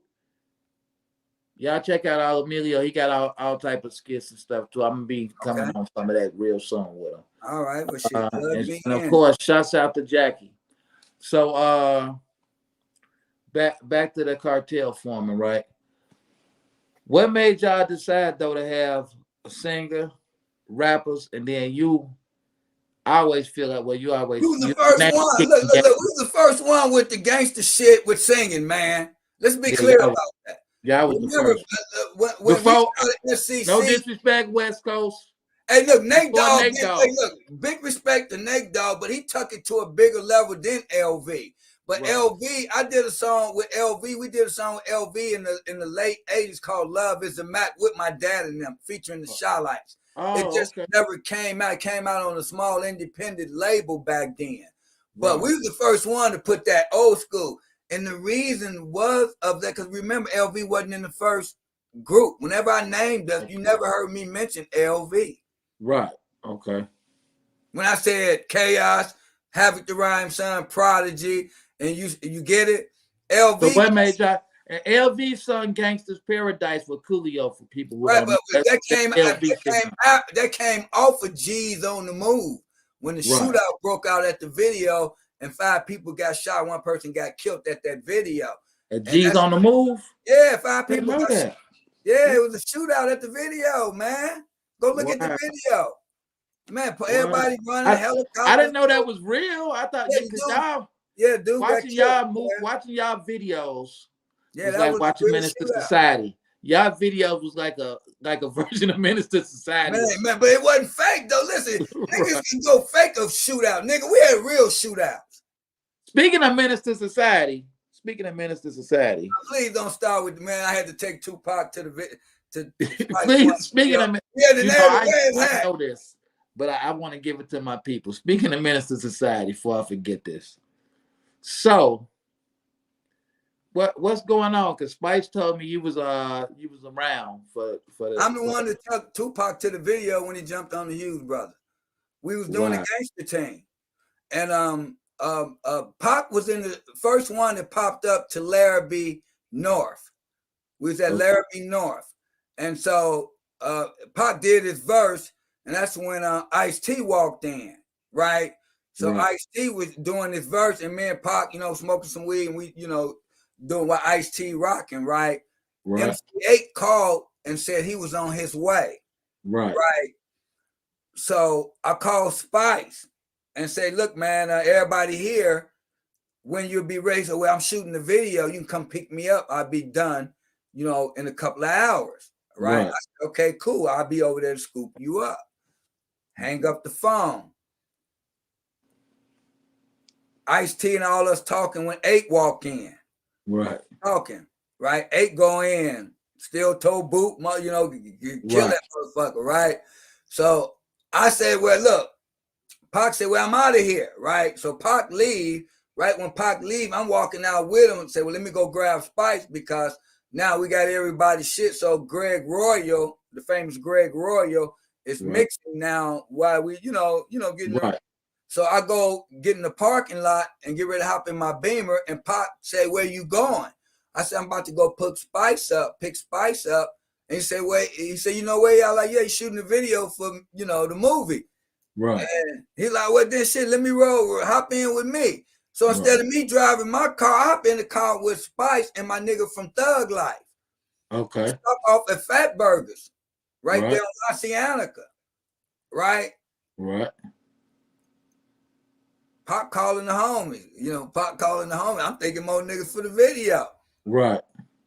Y'all check out all Emilio. He got all type of skits and stuff too. I'm gonna be coming on some of that real soon with him. All right, well, shit, and of course, shouts out to Jackie. So back to the Cartel forming, right? What made y'all decide though to have a singer, rappers, and then you? I always feel like you always You was the first one. Look. We was the first one with the gangster shit with singing, man. Let's be clear about that. Yeah, I was Remember, the first. when Before, we started s.c.c. No disrespect, West Coast. Hey, look, Nate Dogg. Hey, look, big respect to Nate Dogg, but he took it to a bigger level than LV. But right. LV, I did a song with LV. We did a song with LV in the late '80s called "Love Is a Map" with my dad and them, featuring the Shy-Lights. It just never came out. It came out on a small independent label back then. But we were the first one to put that old school. And the reason was of that, because remember, LV wasn't in the first group. Whenever I named us, you never heard me mention LV. Right. Okay. When I said Chaos, Havoc the Rhyme Son, Prodigy, and you get it? LV. So what made y'all? And LV sung "Gangsta's Paradise" with Coolio for people who don't know. That came off of G's on the Move when the shootout broke out at the video and 5 people got shot. 1 person got killed at that video. And G's on the Move? Yeah, 5 people got shot. Yeah, it was a shootout at the video, man. Go look at the video. Man, everybody running helicopters. I didn't know that was real. I thought dude. Watching y'all videos. Yeah, was like watching Menace to Society. Y'all videos was like a version of Menace to Society. Man, but it wasn't fake though. Listen, niggas can go fake a shootout. Nigga, we had real shootouts. Speaking of Menace to Society. Please don't start with man. I had to take Tupac to the Please, speaking of I know this, but I want to give it to my people. Speaking of Menace to Society, before I forget this. So what's going on? Because Spice told me you was around for the. I'm the one that took Tupac to the video when he jumped on the Hughes brother. We was doing the gangster team, and Pac was in the first one that popped up to Larrabee North. We was at Larrabee North, and so Pac did his verse, and that's when Ice-T walked in, right? So Ice-T was doing his verse, and me and Pac, smoking some weed, and we, doing what Ice-T rocking, right? MC8 called and said he was on his way. Right. So I called Spice and say, look, man, everybody here, when you'll be ready, so I'm shooting the video, you can come pick me up. I'll be done, in a couple of hours. Right? I said, okay, cool. I'll be over there to scoop you up. Hang up the phone. Ice-T and all us talking when 8 walk in. Right. Talking. Right? 8 go in. Still toe boot, you kill that motherfucker, right? So I said, well, look, Pac said, well, I'm out of here, right? So Pac leave, right? When Pac leave, I'm walking out with him and say, well, let me go grab Spice because now we got everybody's shit. So Greg Royal, the famous Greg Royal, is mixing now while we, getting ready. So I go get in the parking lot and get ready to hop in my Beamer, and Pac say, where you going? I said, I'm about to go pick Spice up. And he said, wait, you know where y'all like, yeah, he's shooting the video for, the movie. Right. And he like, well, then shit, let me roll, hop in with me. So instead of me driving my car, I hop in the car with Spice and my nigga from Thug Life. Okay. We stop off at Fat Burgers, right there on Oceanica. Right? Right. Pac calling the homies, I'm thinking more niggas for the video. Right.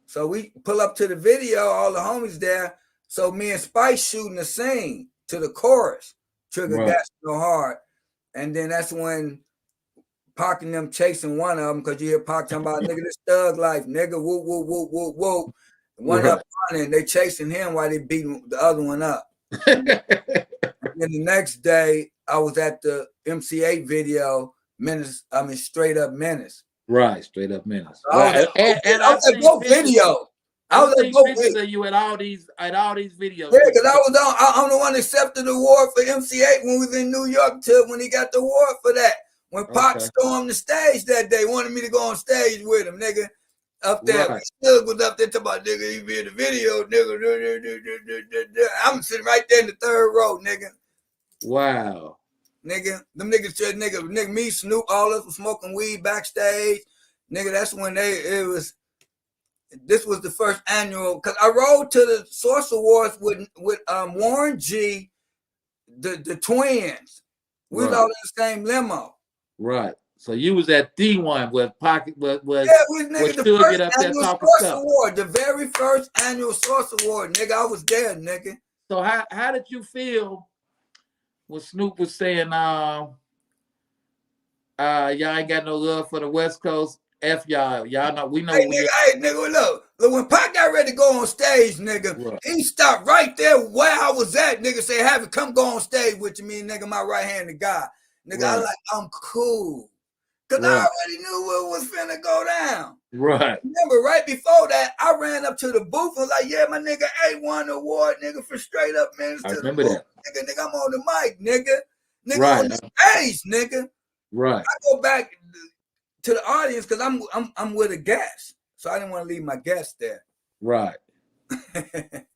So we pull up to the video, all the homies there. So me and Spice shooting the scene to the chorus. Trigger got so hard. And then that's when Pac and them chasing one of them, because you hear Pac talking about nigga, this Thug Life, nigga, whoop, whoop, whoop, whoop, whoop. One up running, they chasing him while they beating the other one up. And then the next day, I was at the MC8 video, Straight Up Menace. Right, Straight Up Menace. I was at both videos. I was at both videos. You at all these videos. Yeah, because I'm the one that accepted the award for MC8 when we was in New York when he got the award for that. When Pac stormed the stage that day, wanted me to go on stage with him, nigga. Up there. Right. Still was up there talking about, nigga, he be in the video, nigga. I'm sitting right there in the third row, nigga. Wow. Nigga, them niggas said, nigga, me, Snoop, all us was smoking weed backstage. nigga, that's when this was the first annual, because I rode to the Source Awards with Warren G, the twins. We was all in the same limo. Right. So you was at D1 where Pocket was nigga, the still first get up there annual talking Source stuff. Award, the very first annual Source Award, nigga. I was there, nigga. So how did you feel when Snoop was saying y'all ain't got no love for the West Coast? F y'all. Y'all know we know hey, nigga, look, when Pac got ready to go on stage, nigga, he stopped right there where I was at, nigga. Say, have it come go on stage with me, nigga, my right-handed guy. Nigga, I'm cool. Because I already knew what was finna go down. Right. Remember, right before that, I ran up to the booth and was like, yeah, my nigga A won the award, nigga, for straight up minutes to the booth. Nigga, I'm on the mic, nigga. Nigga on the stage, nigga. Right. I go back to the audience because I'm with a guest. So I didn't want to leave my guest there. Right.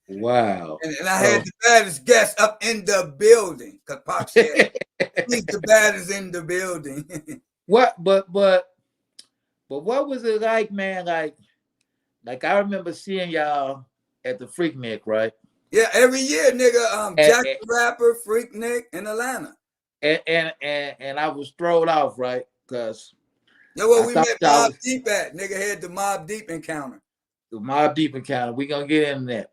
Wow. And I had the baddest guest up in the building. Because Pop said he's the baddest in the building. What but what was it like, man? Like I remember seeing y'all at the Freaknik, right? Yeah, every year, nigga. Jack the Rapper, Freaknik in Atlanta. And I was thrown off, right? Because we met Mobb Deep at. Nigga had the Mobb Deep encounter. The Mobb Deep encounter. We gonna get into that.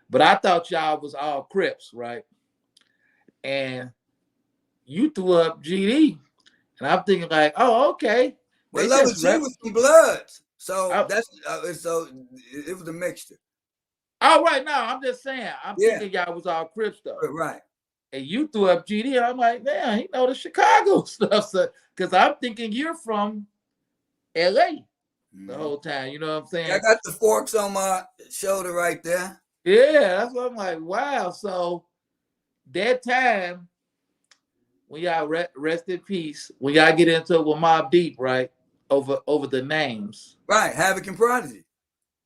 But I thought y'all was all Crips, right? And you threw up GD. And I'm thinking like, oh, okay. Well, Love G was some Bloods. So so it was a mixture. All right, now I'm just saying. I'm thinking y'all was all Crips stuff. Right. And you threw up GD, and I'm like, man, he know the Chicago stuff. Because I'm thinking you're from LA the whole time. You know what I'm saying? I got the forks on my shoulder right there. Yeah, that's what I'm like, wow. So that time, when y'all rest in peace, when y'all get into it with Mobb Deep, right? Over the names. Right, Havoc and Prodigy.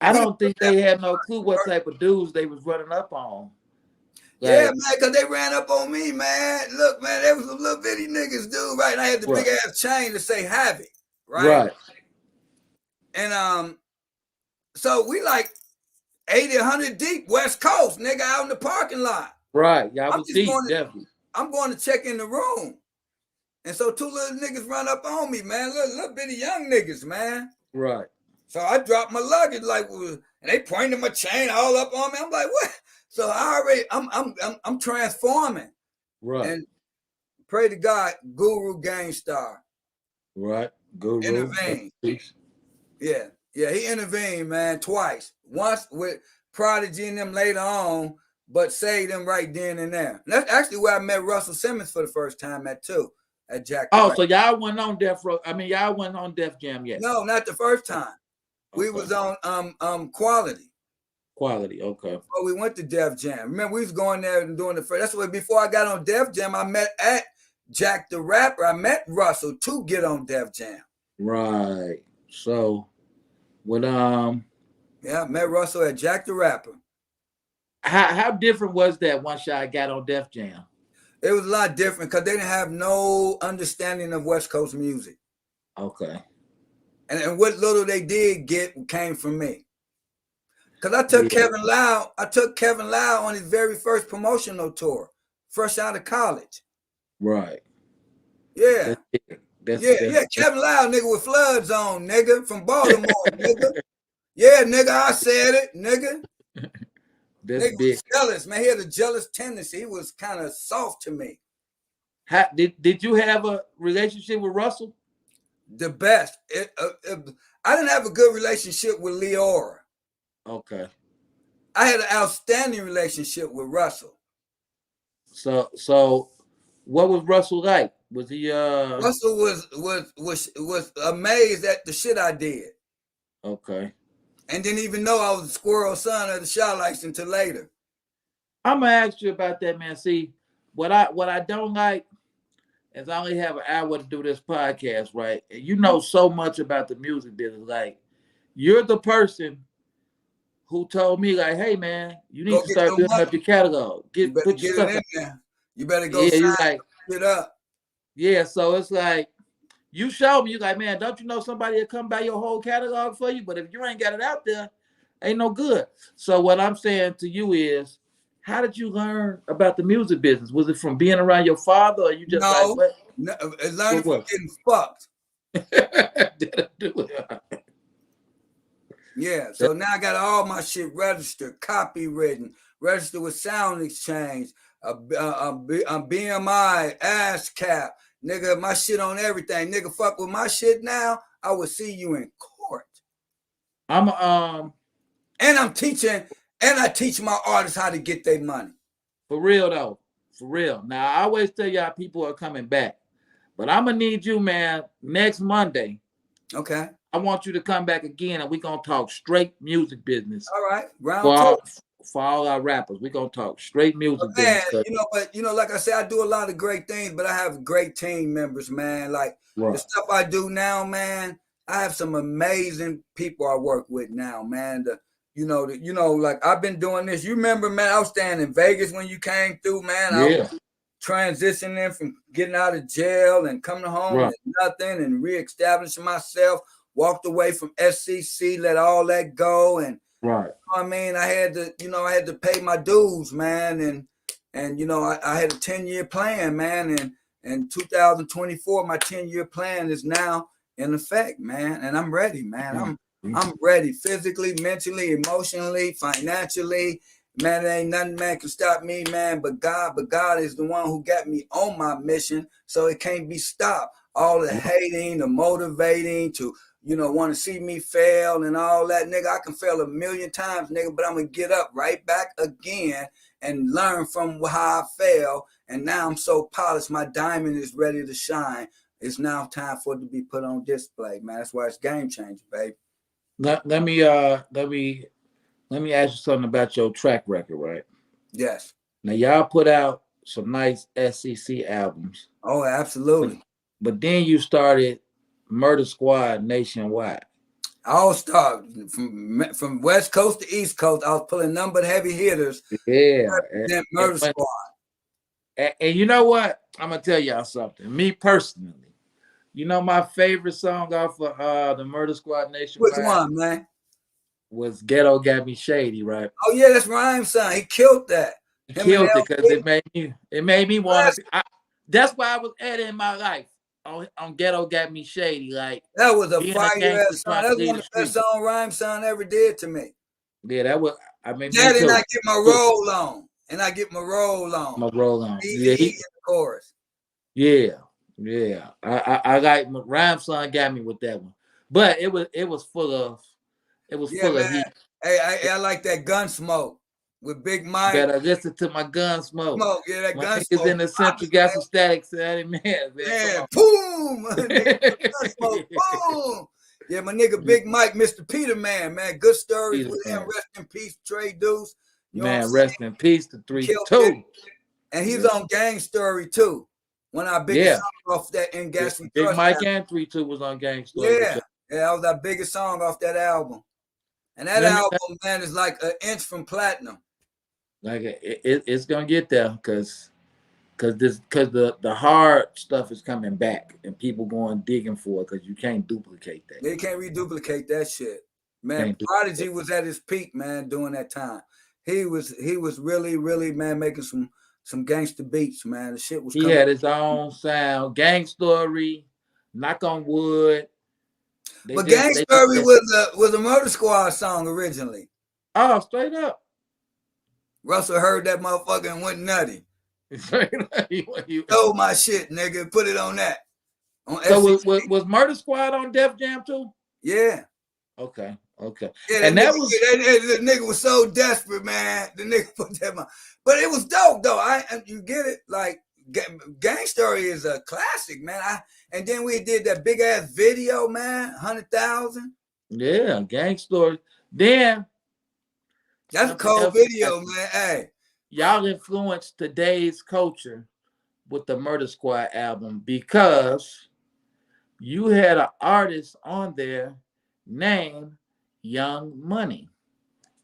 I don't think they had no clue what type of dudes they was running up on. Like, yeah, man, because they ran up on me, man. Look, man, there was some little bitty niggas, dude, right? And I had the big ass chain to say Havoc, right? Right. And so we like 80, 100 deep, West Coast, nigga, out in the parking lot. Right, y'all was deep, definitely. I'm going to check in the room. And so two little niggas run up on me, man. Little bitty young niggas, man. Right. So I dropped my luggage, like, and they pointed my chain all up on me. I'm like, what? So I'm transforming. Right. And pray to God, Guru Gangstar. Right. Guru. Intervened. Yeah. Yeah, he intervened, man, twice. Once with Prodigy and them later on, but saved them right then and there. And that's actually where I met Russell Simmons for the first time at Jack. Oh, so y'all wasn't on Death Row. I mean, y'all wasn't on Def Jam yet. No, not the first time. We was on Quality. Quality, okay. Well, we went to Def Jam. Remember, we was going there and doing the first. That's why before I got on Def Jam, I met at Jack the Rapper. I met Russell to get on Def Jam. Right. So, when yeah, I met Russell at Jack the Rapper. How different was that once y'all got on Def Jam? It was a lot different because they didn't have no understanding of West Coast music. Okay. And what little they did get came from me. Because I took Kevin Lau on his very first promotional tour, fresh out of college. Right. Yeah. Yeah. Kevin Lau, nigga, with floods on, nigga, from Baltimore, nigga. Yeah, nigga, I said it, nigga. Nigga was jealous, man. He had a jealous tendency. He was kind of soft to me. Did you have a relationship with Russell? The best. I didn't have a good relationship with Leora. Okay. I had an outstanding relationship with Russell. So what was Russell like? Was he Russell was amazed at the shit I did. Okay. And didn't even know I was the squirrel son of the Shylights until later. I'm gonna ask you about that, man. See, what I don't like is I only have an hour to do this podcast, right? And you know so much about the music business. Like, you're the person who told me, like, hey man, you need to start building up your catalog. Put your stuff in there. You better go sign it up. Yeah, so it's like You show me, you like, man, don't you know somebody will come buy your whole catalog for you? But if you ain't got it out there, ain't no good. So what I'm saying to you is, how did you learn about the music business? Was it from being around your father, or you just like, what? No, learning from What? getting fucked. Did I do it? Yeah, so now I got all my shit registered, copywritten, registered with Sound Exchange, BMI, ASCAP, nigga, my shit on everything. Nigga, fuck with my shit now, I will see you in court. And I'm teaching, and I teach my artists how to get their money. For real though, for real. Now I always tell y'all people are coming back, but I'm gonna need you, man, next Monday. Okay. I want you to come back again, and we're gonna talk straight music business. All right, round two. For all our rappers, we're gonna talk straight music Man, business. but like I said, I do a lot of great things, but I have great team members, man. Like the stuff I do now, man, I have some amazing people I work with now, man. Like I've been doing this. You remember, man, I was staying in Vegas when you came through, man. Yeah. I was transitioning from getting out of jail and coming home and nothing and reestablishing myself. Walked away from s.c.c, let all that go, and I mean, I had to pay my dues, man, and I had a 10-year plan, man, and 2024, my 10-year plan is now in effect, man, and I'm ready, man. I'm ready physically, mentally, emotionally, financially. Man, there ain't nothing, man, can stop me, man, but God. But God is the one who got me on my mission, so it can't be stopped. All the hating, the motivating to want to see me fail and all that, nigga. I can fail 1,000,000 times, nigga, but I'm gonna get up right back again and learn from how I fell. And now I'm so polished, my diamond is ready to shine. It's now time for it to be put on display, man. That's why it's game changer, baby. Let me ask you something about your track record, right? Yes. Now y'all put out some nice s.c.c albums. Oh, absolutely. But then you started Murder Squad nationwide. All star from West Coast to East Coast. I was pulling numbered heavy hitters. Yeah, Murder Squad. And you know what? I'm gonna tell y'all something. Me personally, you know my favorite song off of the Murder Squad nationwide. Which one, man? Was Ghetto Got Me Shady, right? Oh yeah, that's Rhyme's son. He killed that. He killed it because it made me want to. That's why I was at in my life. On Ghetto Got Me Shady, like that was a fire-ass song. That's one of the best songs Rhyme's son ever did to me. Yeah, that was. I mean, That and I get my roll on, and I get my roll on. My roll on. Yeah, he in the chorus. Yeah. I like Rhyme's son got me with that one, but it was full of heat. Hey, I like that Gunsmoke with Big Mike. Better listen to my Gunsmoke. Yeah, that Gunsmoke. Niggas in the central got some static, man. Yeah, boom. Gunsmoke, boom. Yeah, my nigga Big Mike, Mr. Peter Man, good stories with him. Rest in peace, Trey Deuce. Man, rest in peace to 3-2. And he's on Gang Story too. One of our biggest songs off that In Gas We Trust. Big Mike and 3-2 was on Gang Story. Yeah, that was our biggest song off that album. And that album, man, is like an inch from platinum. Like it's gonna get there because the hard stuff is coming back and people going digging for it because you can't duplicate that. They can't reduplicate that shit, man. Prodigy was at his peak, man, during that time. He was really, really, man, making some gangster beats, man. The shit was. He had his own sound. Gang Story, Knock on Wood. But Gang Story was a Murder Squad song originally. Oh, straight up. Russell heard that motherfucker and went nutty. You stole my shit, nigga. Put it on that. So was Murder Squad on Def Jam too? Yeah. Okay. Yeah, and that nigga was so desperate, man. The nigga put that on. But it was dope though. You get it? Like Gang Story is a classic, man. And then we did that big ass video, man, 100,000. Yeah, Gang Story. Then that's a cold video, man. Hey, y'all influenced today's culture with the Murder Squad album because you had an artist on there named Young Money.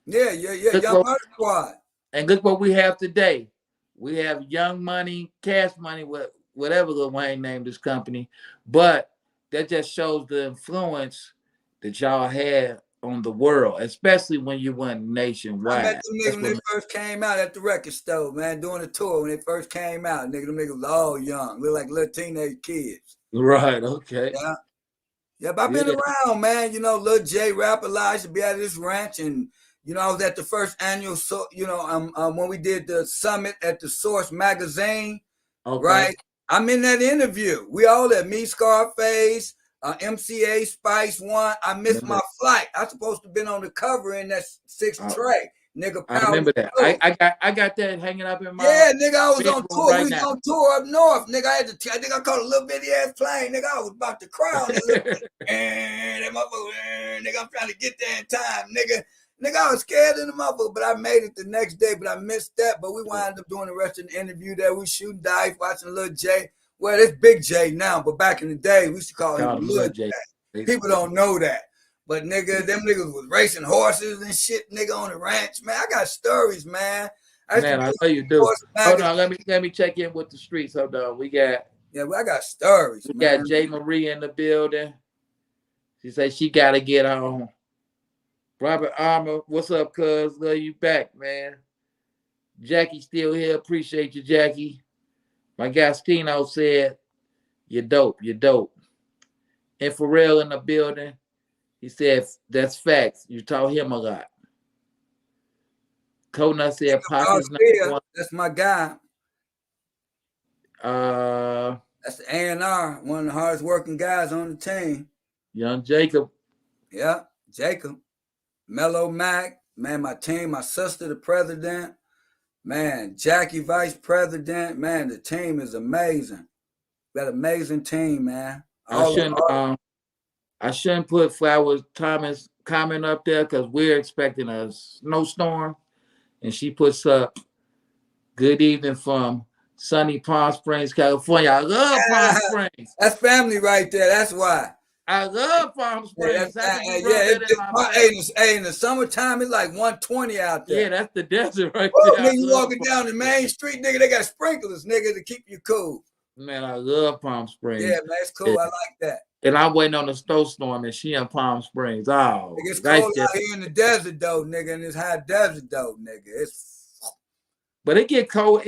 Yeah, Young Murder Squad. And look what we have today. We have Young Money, Cash Money, whatever Lil Wayne named this company. But that just shows the influence that y'all had on the world, especially when you went I met nationwide. them niggas when they first came out at the record store, man, doing a tour when they first came out. Nigga, them niggas was all young, look like little teenage kids. Right, okay. Yeah. Yeah, but I've been around, man. You know, Lil J rap a lot. I used to be at this ranch, and you know, I was at the first annual, when we did the summit at the Source magazine, right? I'm in that interview. We all there. Me, Scarface, MCA, Spice One. I missed my flight. I supposed to have been on the cover in that 6th tray. Nigga, I remember that. I got that hanging up in my nigga, I was on tour. Right we was on tour up north. Nigga, I think I caught a little bitty ass plane. Nigga, I was about to cry on that little that motherfucker. Nigga, I'm trying to get there in time. Nigga, I was scared in the motherfucker, but I made it the next day, but I missed that. But we wound up doing the rest of the interview there. We shooting dice, watching Lil J. Well, it's Big J now, but back in the day, we used to call him Lil J. People don't know that. But nigga, them niggas was racing horses and shit, nigga, on the ranch. Man, I got stories, man. I know you do. Hold on, let me check in with the streets. Hold on. We got I got stories. We got J. Marie in the building. She said she gotta get home. Robert Armour, what's up, cuz? Love you back, man. Jackie still here. Appreciate you, Jackie. My guy Stino said, you're dope, you're dope. And Pharrell in the building. He said, that's facts. You taught him a lot. Kona said, Poppy's one. That's my guy. That's the A&R, one of the hardest working guys on the team. Young Jacob. Yeah, Jacob. Mellow Mac, man, my team, my sister, the president. Man, Jackie, vice president. Man, the team is amazing. Got an amazing team, man. I shouldn't put Flowers Thomas comment up there because we're expecting a snowstorm. And she puts up, good evening from sunny Palm Springs, California. I love Palm Springs. That's family right there. That's why. I love Palm Springs. In the summertime, it's like 120 out there. Yeah, that's the desert right there. Nigga, you walking down the main street, nigga, they got sprinklers, nigga, to keep you cool. Man, I love Palm Springs. Yeah, man, it's cool. I like that. And I'm waiting on the snowstorm, and she in Palm Springs. Oh, nigga, it's cold out here in the desert, though, nigga, in this high desert, though, nigga. But it get cold.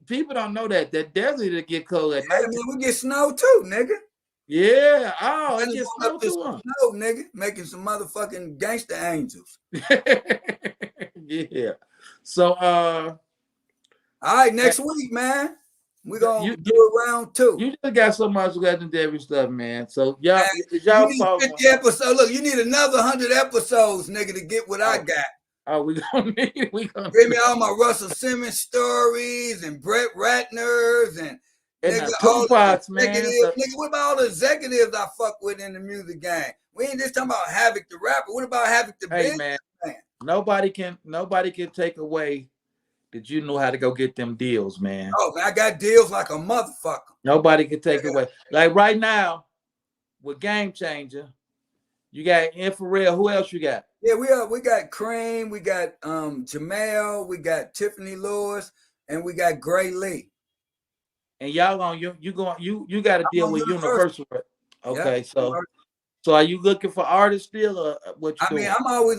People don't know that desert it get cold at night. Man, we get snow too, nigga. Yeah. Oh, it gets snow too. Snow, nigga, making some motherfucking gangster angels. Yeah. So, all right, next week, man. We're gonna do round 2. You just got so much legendary stuff, man. So y'all follow 50 episodes. Look, you need another 100 episodes, nigga, to get what I got. Oh, we gonna give me all my Russell Simmons stories and Brett Ratner's and nigga, Tupac, man. Nigga, what about all the executives I fuck with in the music game? We ain't just talking about Havoc the rapper. What about Havoc the business man? Nobody can take away that you know how to go get them deals, man. Oh, man, I got deals like a motherfucker. Nobody can take away. Like right now, with Game Changer, you got Pharrell. Who else you got? Yeah, we got Cream, we got Jamel, we got Tiffany Lewis, and we got Gray Lee. And y'all you got to deal with Universal. Okay, yeah, so are you looking for artists still, or what you doing?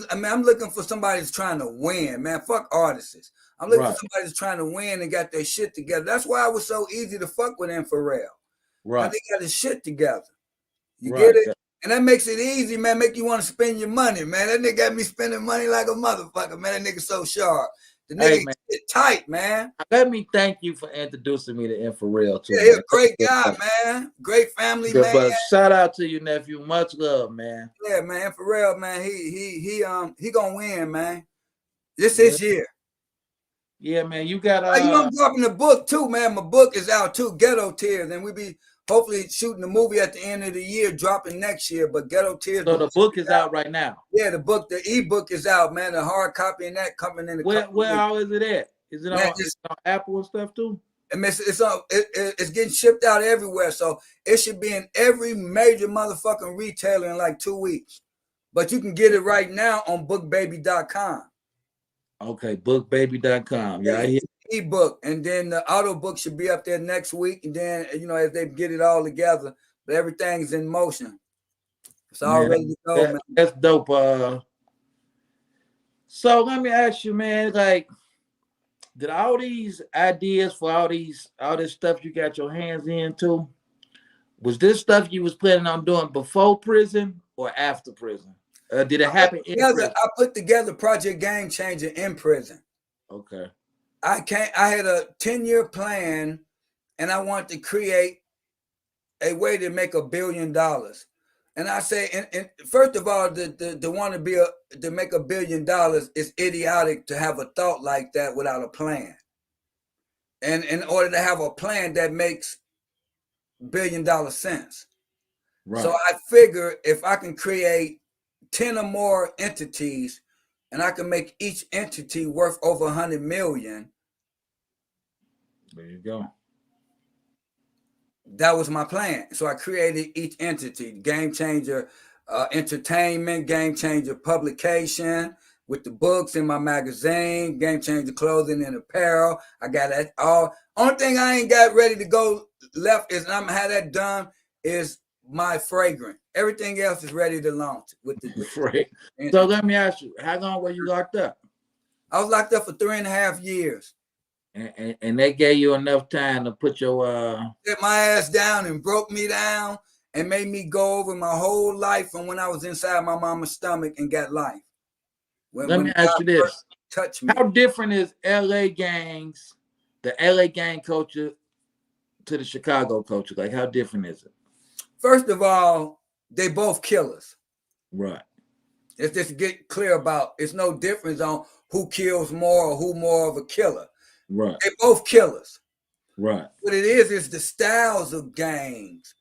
I'm looking for somebody that's trying to win, man. Fuck artists. I'm looking for somebody that's trying to win and got their shit together. That's why it was so easy to fuck with Pharrell. Right. They got his shit together. You get it? And that makes it easy, man. Make you want to spend your money, man. That nigga got me spending money like a motherfucker, man. That nigga so sharp. The nigga get tight, man. Let me thank you for introducing me to Pharrell too. Yeah, he's a great guy, man. Great family, man. But shout out to you, nephew. Much love, man. Yeah, man. Pharrell, man. He gonna win, man. This is his year. Yeah, man. You got I'm dropping the book too, man. My book is out too, Ghetto Tears, and we be hopefully shooting the movie at the end of the year, dropping next year. But Ghetto Tears. So the book is out right now. Yeah, the ebook is out, man. The hard copy and that coming in. Where all is it at? Is it on Apple and stuff too? It's getting shipped out everywhere, so it should be in every major motherfucking retailer in like 2 weeks. But you can get it right now on bookbaby.com. Okay, bookbaby.com. Yeah, I hear. Ebook, and then the auto book should be up there next week, and then as they get it all together, but everything's in motion. It's all ready to go, man. That's dope. So let me ask you, man, like, did all these ideas for all this stuff you got your hands into, was this stuff you was planning on doing before prison or after prison? Did it happen in prison? I put together Project Game Changer in prison. Okay. I had a 10-year plan, and I wanted to create a way to make $1 billion. And I say, and first of all, to want to make $1 billion is idiotic to have a thought like that without a plan. And in order to have a plan that makes $1 billion sense. Right. So I figure if I can create 10 or more entities, and I can make each entity worth over 100 million. There you go. That was my plan. So I created each entity: Game Changer Entertainment, Game Changer Publication, with the books in my magazine, Game Changer Clothing and Apparel. I got that all. Only thing I ain't got ready to go left is, and I'm gonna have that done, is my fragrance. Everything else is ready to launch with the So let me ask you, how long were you locked up? I was locked up for 3.5 years. And they gave you enough time to put your set my ass down and broke me down and made me go over my whole life from when I was inside my mama's stomach and got life. Let me ask you this. Touch me. How different is LA gangs, the LA gang culture, to the Chicago culture? Like, how different is it? First of all, they both killers. Right. Let's just get clear about, it's no difference on who kills more or who more of a killer. Right. They both killers. Right. What it is the styles of gangs.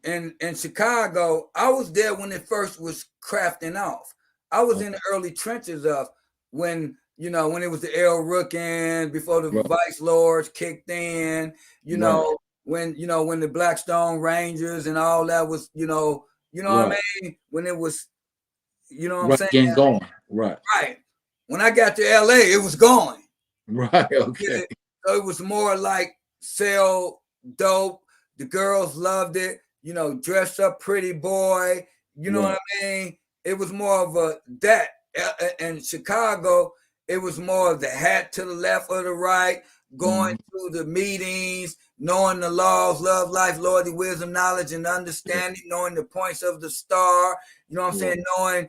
In Chicago, I was there when it first was crafting off. I was in the early trenches of when it was the El Rookins, before the Vice Lords kicked in, when the Blackstone Rangers and all that was, what I mean? When it was, what I'm saying? Getting going. Right. Right. When I got to LA, it was going. Right. Okay. So it was more like sell dope. The girls loved it. Dress up pretty boy. You know what I mean? It was more of that. In Chicago, it was more of the hat to the left or the right, going to the meetings, knowing the laws, love, life, loyalty, wisdom, knowledge, and understanding, knowing the points of the star, you know what I'm saying? Knowing,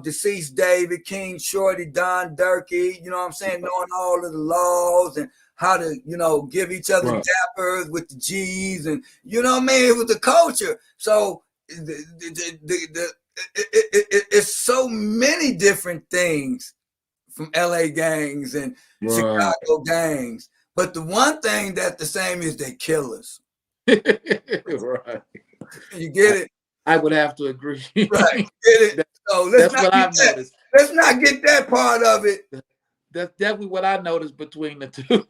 deceased David, King, Shorty, Don Durkee, you know what I'm saying? Knowing all of the laws and how to, give each other dappers with the G's, and you know what I mean? It was the culture. So it's so many different things from LA gangs and Chicago gangs. But the one thing that's the same is they killers. Right. You get it? I would have to agree. Right. Get it? So that's what I've noticed. Let's not get that part of it. That's definitely what I noticed between the two.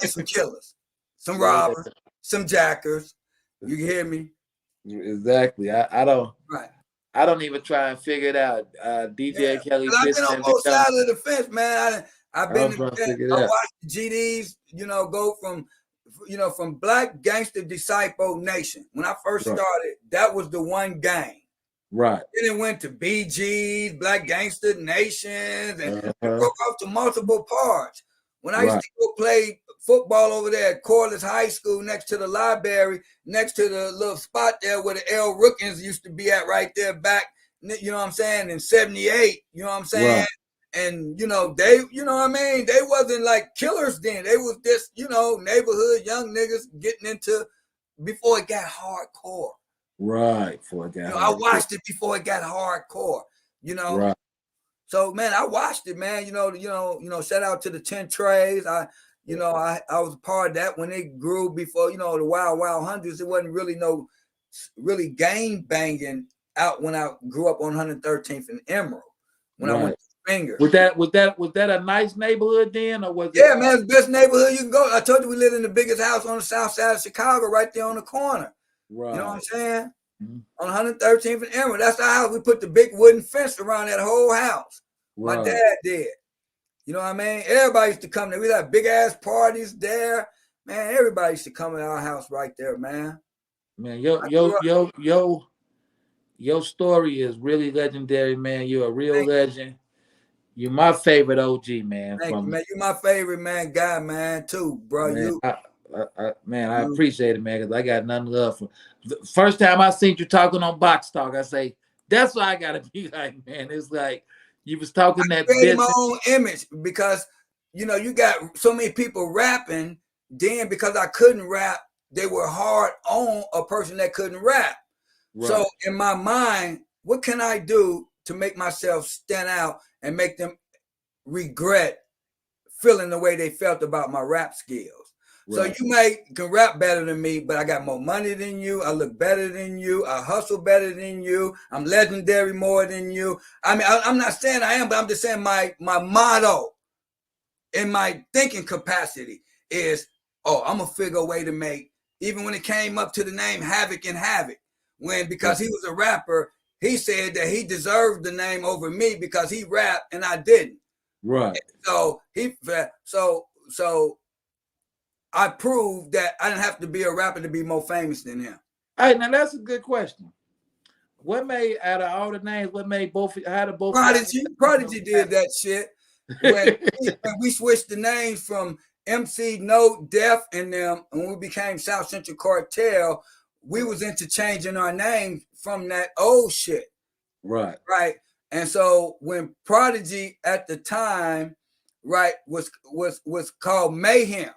Some killers, some robbers, some jackers. You hear me? Exactly. I don't. Right. I don't even try and figure it out. DJ Kelly. I've been on both sides of the fence, man. I've been. I watched the GDs, go from Black Gangster Disciple Nation. When I first started, that was the one gang. Right. Then it went to BGs, Black Gangster Nations, and it broke off to multiple parts. When I used to go play football over there at Corliss High School, next to the library, next to the little spot there where the El Rookins used to be at, right there back, you know what I'm saying, in 78, you know what I'm saying? Right. And, they, what I mean? They wasn't like killers then. They was just, neighborhood young niggas getting into, before it got hardcore. Right. Before it got I watched it before it got hardcore, Right. So, man, I watched it, man. Shout out to the 10 Trays. I was a part of that when it grew before, the Wild Hundreds. It wasn't really gang banging out when I grew up on 113th and Emerald. When I went to Finger. Was that a nice neighborhood then, or was it? Yeah, man, it's the best neighborhood you can go. I told you we lived in the biggest house on the south side of Chicago, right there on the corner. Right. You know what I'm saying? On 113th and Emerald. That's the house. We put the big wooden fence around that whole house. Right. My dad did. You know what I mean? Everybody used to come there. We had big ass parties there. Man, everybody used to come to our house right there, man. Man, your story is really legendary, man. You're a real legend. You're my favorite OG, man. Thank you, From man. You my favorite man, guy, man, too, bro. man, You, I appreciate it, man, because I got nothing love for. The first time I seen you talking on Box Talk, I say that's why I gotta be like, man. It's like you was talking that created my business. own image because you got so many people rapping. Then because I couldn't rap, they were hard on a person that couldn't rap. Right. So in my mind, what can I do to make myself stand out and make them regret feeling the way they felt about my rap skills? Right. So you can rap better than me, but I got more money than you. I look better than you. I hustle better than you. I'm legendary more than you. I mean, I'm not saying I am, but I'm just saying my motto in my thinking capacity is, I'm gonna figure a way to make, even when it came up to the name Havoc and Havoc, because he was a rapper, he said that he deserved the name over me because he rapped and I didn't. Right. And so I proved that I didn't have to be a rapper to be more famous than him. Hey, now that's a good question. What made, out of all the names, what made both? How did both? Prodigy did that shit when we switched the names from MC No Def and them, and when we became South Central Cartel, we was interchanging our names from that old shit. Right. Right. And so when Prodigy at the time, right, was called Mayhem.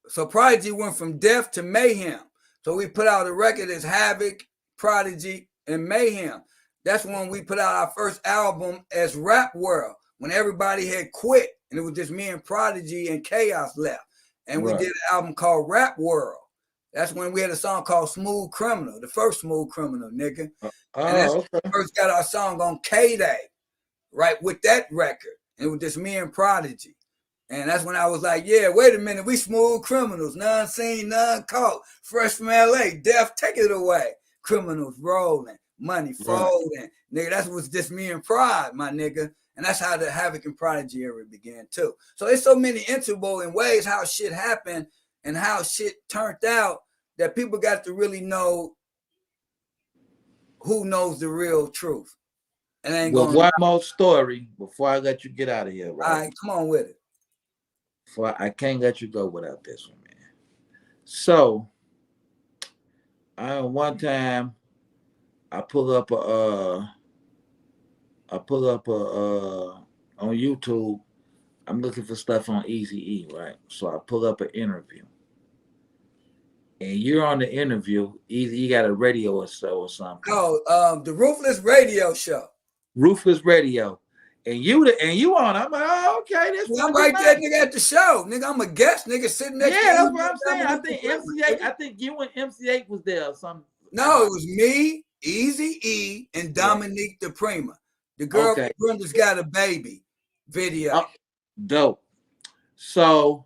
So Prodigy went from Def to Mayhem. So we put out a record as Havoc, Prodigy, and Mayhem. That's when we put out our first album as Rap World, when everybody had quit and it was just me and Prodigy and Chaos left. And we did an album called Rap World. That's when we had a song called Smooth Criminal, the first Smooth Criminal, nigga. And that's when we first got our song on K-Day, right, with that record. And it was just me and Prodigy. And that's when I was like, yeah, wait a minute, we smooth criminals, none seen, none caught. Fresh from LA, Def, take it away. Criminals rolling, money folding. Nigga, that was just me and Pride, my nigga. And that's how the Havoc and Prodigy era began too. So it's so many integral in ways how shit happened and how shit turned out that people got to really know who knows the real truth. And ain't well, one more story before I let you get out of here, right? All right, come on with it. I can't let you go without this one, man. So, one time I pull up on YouTube. I'm looking for stuff on Easy E, right? So I pull up an interview, and you're on the interview. Easy E got a radio show or something. Oh, the Ruthless Radio Show. Ruthless Radio. And you on? I'm like, oh, okay. I'm right there, nigga, at the show. Nigga, I'm a guest, nigga, sitting next to you. Yeah, that's what I'm saying. I think MC8, I think you and MC8 was there or something. No, it was me, Easy E, and Dominique the Prima. The girl Brenda's got a baby video. Oh, dope. So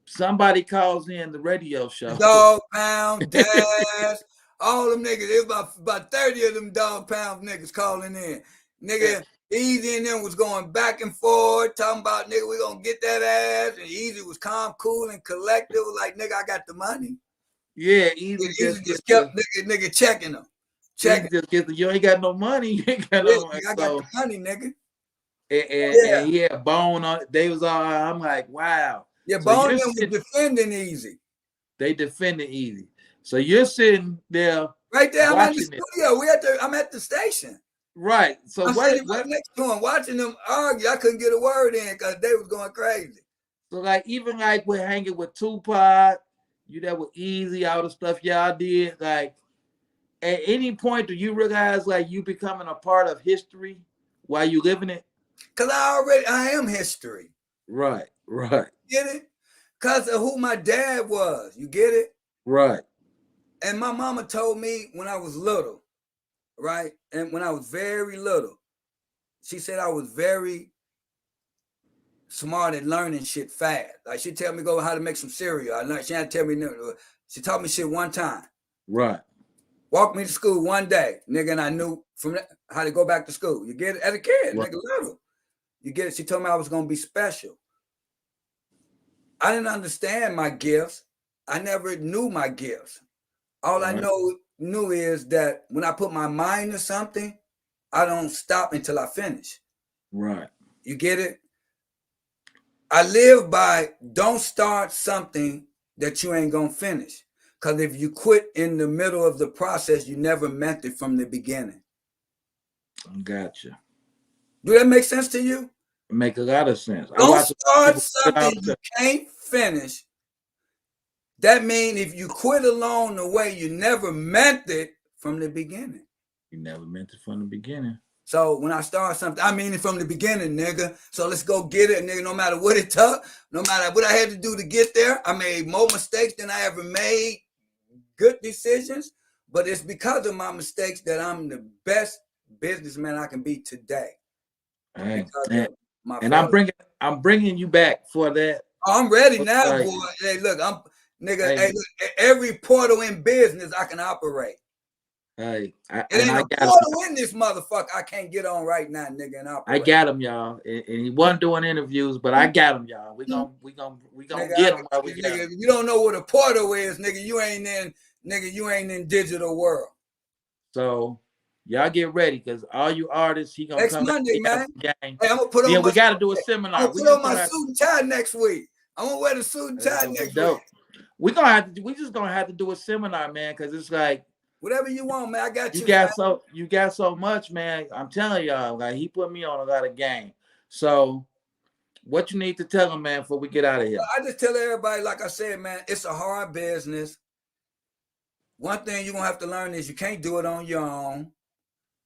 somebody calls in the radio show. Dog Pound, Dash, all them niggas. It was about 30 of them Dog Pound niggas calling in. Nigga, Easy and them was going back and forth, talking about, nigga, we gonna get that ass. And Easy was calm, cool, and collective. Like, nigga, I got the money. Yeah, Easy just kept nigga checking them. You ain't got no money. You ain't got no money. I got the money, nigga. And he had Bone on it. They was all, I'm like, wow. Yeah, so Bone was defending Easy. They defended Easy. So you're sitting there. Right there, I'm in the studio. I'm at the station. Right. So I'm sitting right next to him, watching them argue. I couldn't get a word in because they was going crazy. So like, even like we're hanging with Tupac, you there with Easy, all the stuff y'all did. Like, at any point do you realize like you becoming a part of history while you living it? Because I am history. Right. Get it? Because of who my dad was. You get it? Right. And my mama told me when I was little, right? And when I was very little, she said I was very smart at learning shit fast. Like, she'd tell me go how to make some cereal. I learned. She had to tell me. She taught me shit one time. Right. Walked me to school one day, nigga, and I knew from that how to go back to school. You get it? As a kid, nigga, little. You get it? She told me I was going to be special. I didn't understand my gifts. I never knew my gifts. All I knew is that when I put my mind to something, I don't stop until I finish. Right. You get it? I live by don't start something that you ain't gonna finish. Because if you quit in the middle of the process, you never meant it from the beginning. Gotcha. Do that make sense to you? It make a lot of sense. Don't start something you can't finish. That means if you quit along the way, you never meant it from the beginning. You never meant it from the beginning. So when I start something, I mean it from the beginning, nigga. So let's go get it, nigga. No matter what it took, no matter what I had to do to get there, I made more mistakes than I ever made good decisions. But it's because of my mistakes that I'm the best businessman I can be today. And I'm bringing you back for that. Oh, I'm ready now, boy. Hey, look, I'm nigga. Hey, look, every portal in business I can operate. Hey, it ain't a portal in this motherfucker I can't get on right now, nigga, and operate. I got him, y'all, and he wasn't doing interviews, but I got him, y'all. We gonna nigga, get him while we got him. If you don't know what a portal is, nigga, you ain't in digital world. So y'all get ready, because all you artists, he gonna next come Monday, man. Hey, I'm gonna put on. Yeah, we got to do a seminar. I'm gonna put on my suit and tie next week. I'm gonna wear the suit and tie next week. We just gonna have to do a seminar, man, because it's like. Whatever you want, man. I got you. You got so much, man. I'm telling y'all, like he put me on a lot of game. So, what you need to tell him, man, before we get out of here? I just tell everybody, like I said, man, it's a hard business. One thing you're gonna have to learn is you can't do it on your own,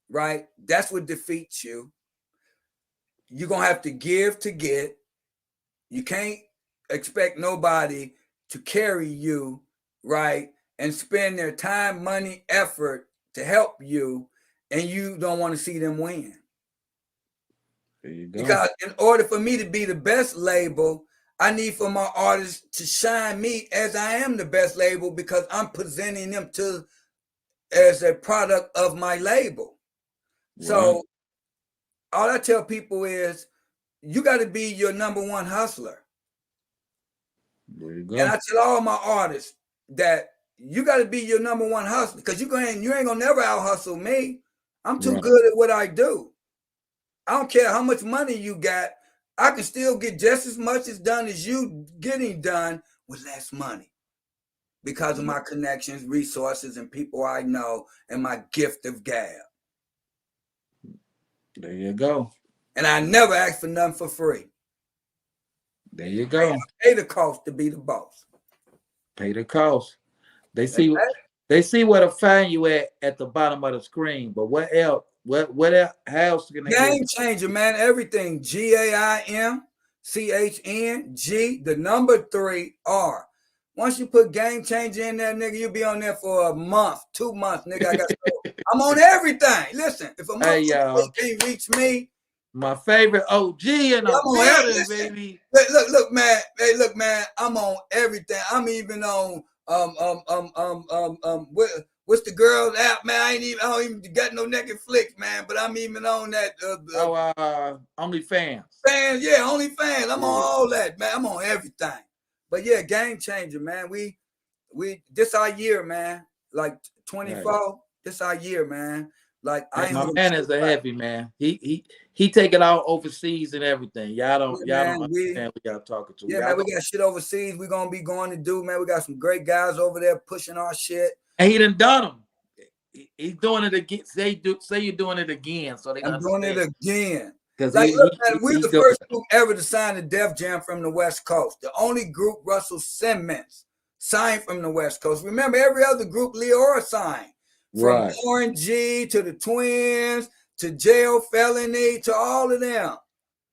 right? That's what defeats you. You're gonna have to give to get. You can't expect nobody to carry you, right? And spend their time, money, effort to help you, and you don't want to see them win. There you go. Because in order for me to be the best label, I need for my artists to shine me as I am the best label, because I'm presenting them as a product of my label. Right. So all I tell people is you got to be your number one hustler. There you go. And I tell all my artists that you got to be your number one hustler, because you ain't gonna never out hustle me. I'm too good at what I do. I don't care how much money you got. I can still get just as much as done as you getting done with less money, because of my connections, resources, and people I know, and my gift of gab. There you go. And I never ask for nothing for free. There you go. Pay the cost to be the boss. Pay the cost. They see where to find you at the bottom of the screen. But what else? What else? How else can they Game changer, man. Everything. GAIMCHNG, the number 3R. Once you put game changer in there, nigga, you'll be on there for a month, 2 months, nigga. I'm on everything. Listen, if a motherfucker can't reach me, my favorite OG in the building, baby. Look, man. Hey, look, man. I'm on everything. I'm even on what's the girl's app, man? I don't even got no naked flicks, man. But I'm even on that. OnlyFans. Fans, yeah, OnlyFans. I'm on all that, man. I'm on everything. But yeah, game changer, man. We this our year, man. Like 24. Right. This our year, man. Like my man is a heavy man. He take it out overseas and everything. Y'all don't understand what y'all talking to. Yeah, man, we got shit overseas. We're gonna be going to do, man. We got some great guys over there pushing our shit. And he done them. He's doing it again. Say you're doing it again, so they. I'm doing it again. Because look, man, we're the first group ever to sign the Def Jam from the West Coast. The only group Russell Simmons signed from the West Coast. Remember, every other group Leora signed. From Warren G to the Twins to Jail Felony to all of them.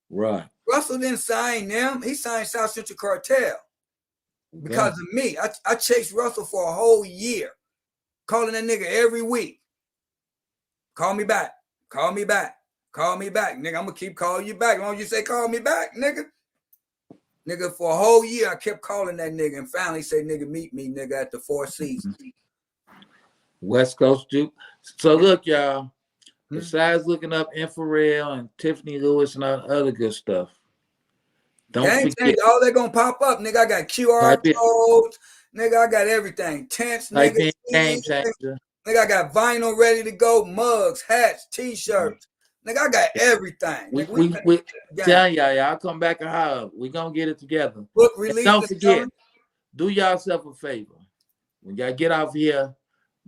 Right. Russell didn't sign them. He signed South Central Cartel because of me. I chased Russell for a whole year, calling that nigga every week. Call me back. Call me back. Call me back. Nigga, I'm going to keep calling you back. As long as you say call me back, nigga. Nigga, for a whole year, I kept calling that nigga and finally say, nigga, meet me, nigga, at the Four Seasons. West Coast Duke. So look, y'all. Besides looking up Infrared and Tiffany Lewis and all the other good stuff, don't forget. All they're gonna pop up, nigga. I got QR codes, Nigga, I got everything. Tents, Like nigga. being game CDs, changer. nigga, I got vinyl ready to go, mugs, hats, t-shirts. Nigga, I got everything. Nigga, We tell y'all come back and holler. We gonna get it together. Book And release. don't forget, do yourself a favor. When y'all get off here,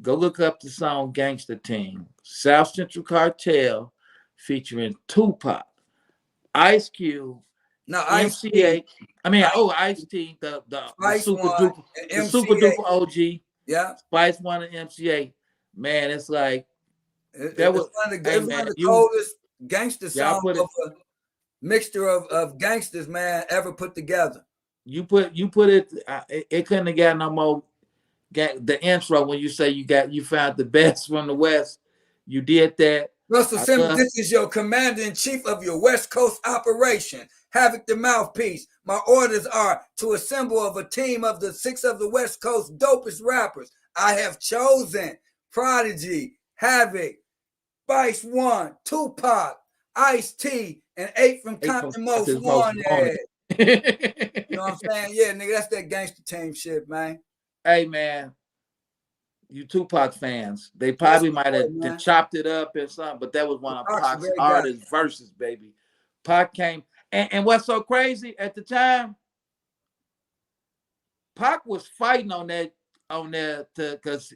go look up the song Gangsta Team. South Central Cartel featuring Tupac, Ice Cube, no, MCA. Ice-T, the super duper, the super duper OG. Yeah. Spice One and MCA. Man, it's like that was one of the coldest gangster songs of a mixture of gangsters, man, ever put together. You put it. It couldn't have got no more. The intro when you say you found the best from the West. You did that. Russell Simmons, this is your commander-in-chief of your West Coast operation. Havoc the Mouthpiece. My orders are to assemble of a team of the 6 of the West Coast dopest rappers. I have chosen Prodigy, Havoc, Spice One, Tupac, Ice-T, and 8 from Compton Most Wanted. You know what I'm saying? Yeah, nigga, that's that gangster team shit, man. Hey, man. You Tupac fans, they probably might have chopped it up or something, but that was one of Pac's hardest verses, baby. Pac came, and what's so crazy at the time, Pac was fighting on that because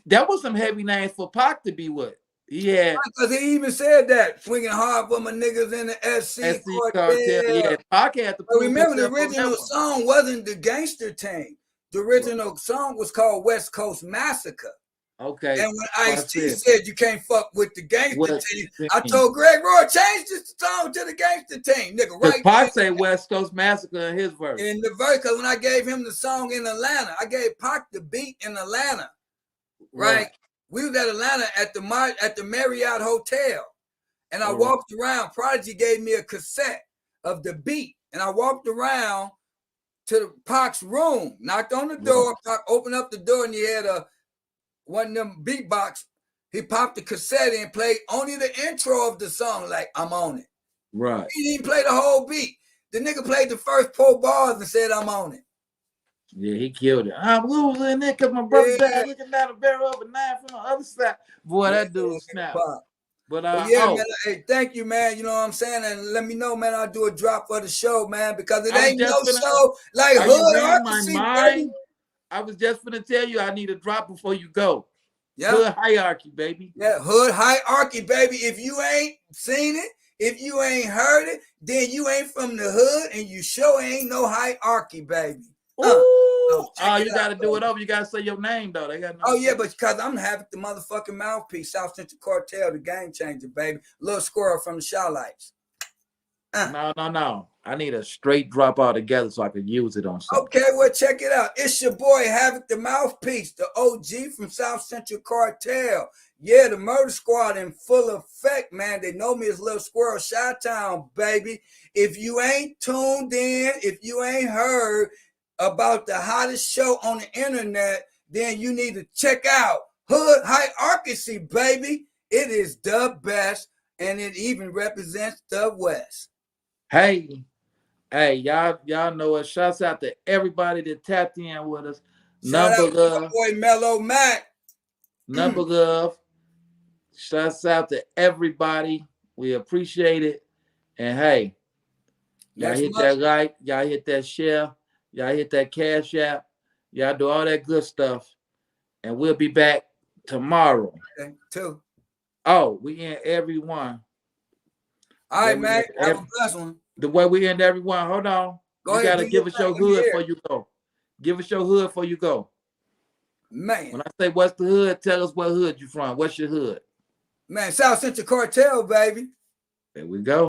that was some heavy names for Pac to be with. He had because he even said that swinging hard for my niggas in the s.c.c. Cartel. Yeah, Pac had to prove remember the original song wasn't the gangster team. The original song was called West Coast Massacre. Okay. And when Ice-T said you can't fuck with the gangster team, I told Greg Roy, change this song to the gangster team, nigga. Right? Pac say West Coast Massacre in his verse. In the verse, because when I gave him the song in Atlanta, I gave Pac the beat in Atlanta. Right? We was at Atlanta at the Marriott Hotel, and I walked around. Prodigy gave me a cassette of the beat, and I walked around to the Pac's room, knocked on the door, Pac opened up the door, and he had one of them beatbox. He popped the cassette in, played only the intro of the song, like, I'm on it. Right. He didn't play the whole beat. The nigga played the first 4 bars and said, I'm on it. Yeah, he killed it. I'm losing it because my brother died looking down a barrel of a knife from the other side. Boy, that dude snapped. But man, hey, thank you, man. You know what I'm saying? And let me know, man. I'll do a drop for the show, man, because it ain't no show like Hood Hierarchy, baby. I was just gonna tell you I need a drop before you go. Yeah. Hood Hierarchy, baby. Yeah, Hood Hierarchy, baby. If you ain't seen it, if you ain't heard it, then you ain't from the hood and you sure ain't no hierarchy, baby. You gotta do it over. You gotta say your name though. They got no yeah, but because I'm having the motherfucking mouthpiece, South Central Cartel, the game changer, baby. Little squirrel from the Shaw Lights. No. I need a straight drop altogether so I can use it on something. Okay, well, check it out. It's your boy, Havoc the Mouthpiece, the OG from South Central Cartel. Yeah, the murder squad in full effect, man. They know me as Little Squirrel, Chi-Town, baby. If you ain't tuned in, if you ain't heard about the hottest show on the internet, then you need to check out Hood Hierarchy, baby. It is the best, and it even represents the West. Hey, y'all know it. Shouts out to everybody that tapped in with us. Shout out to my boy Mellow Mac. Number love. Shouts out to everybody. We appreciate it. And hey, y'all hit that like, y'all hit that share, y'all hit that cash app, y'all do all that good stuff. And we'll be back tomorrow. Okay, too. Oh, we end everyone. All right, man. Have a blessed one. The way we end everyone, hold on. Go ahead, gotta give us your hood before you go. Give us your hood before you go. Man. When I say what's the hood, tell us what hood you from. What's your hood? Man, South Central Cartel, baby. There we go.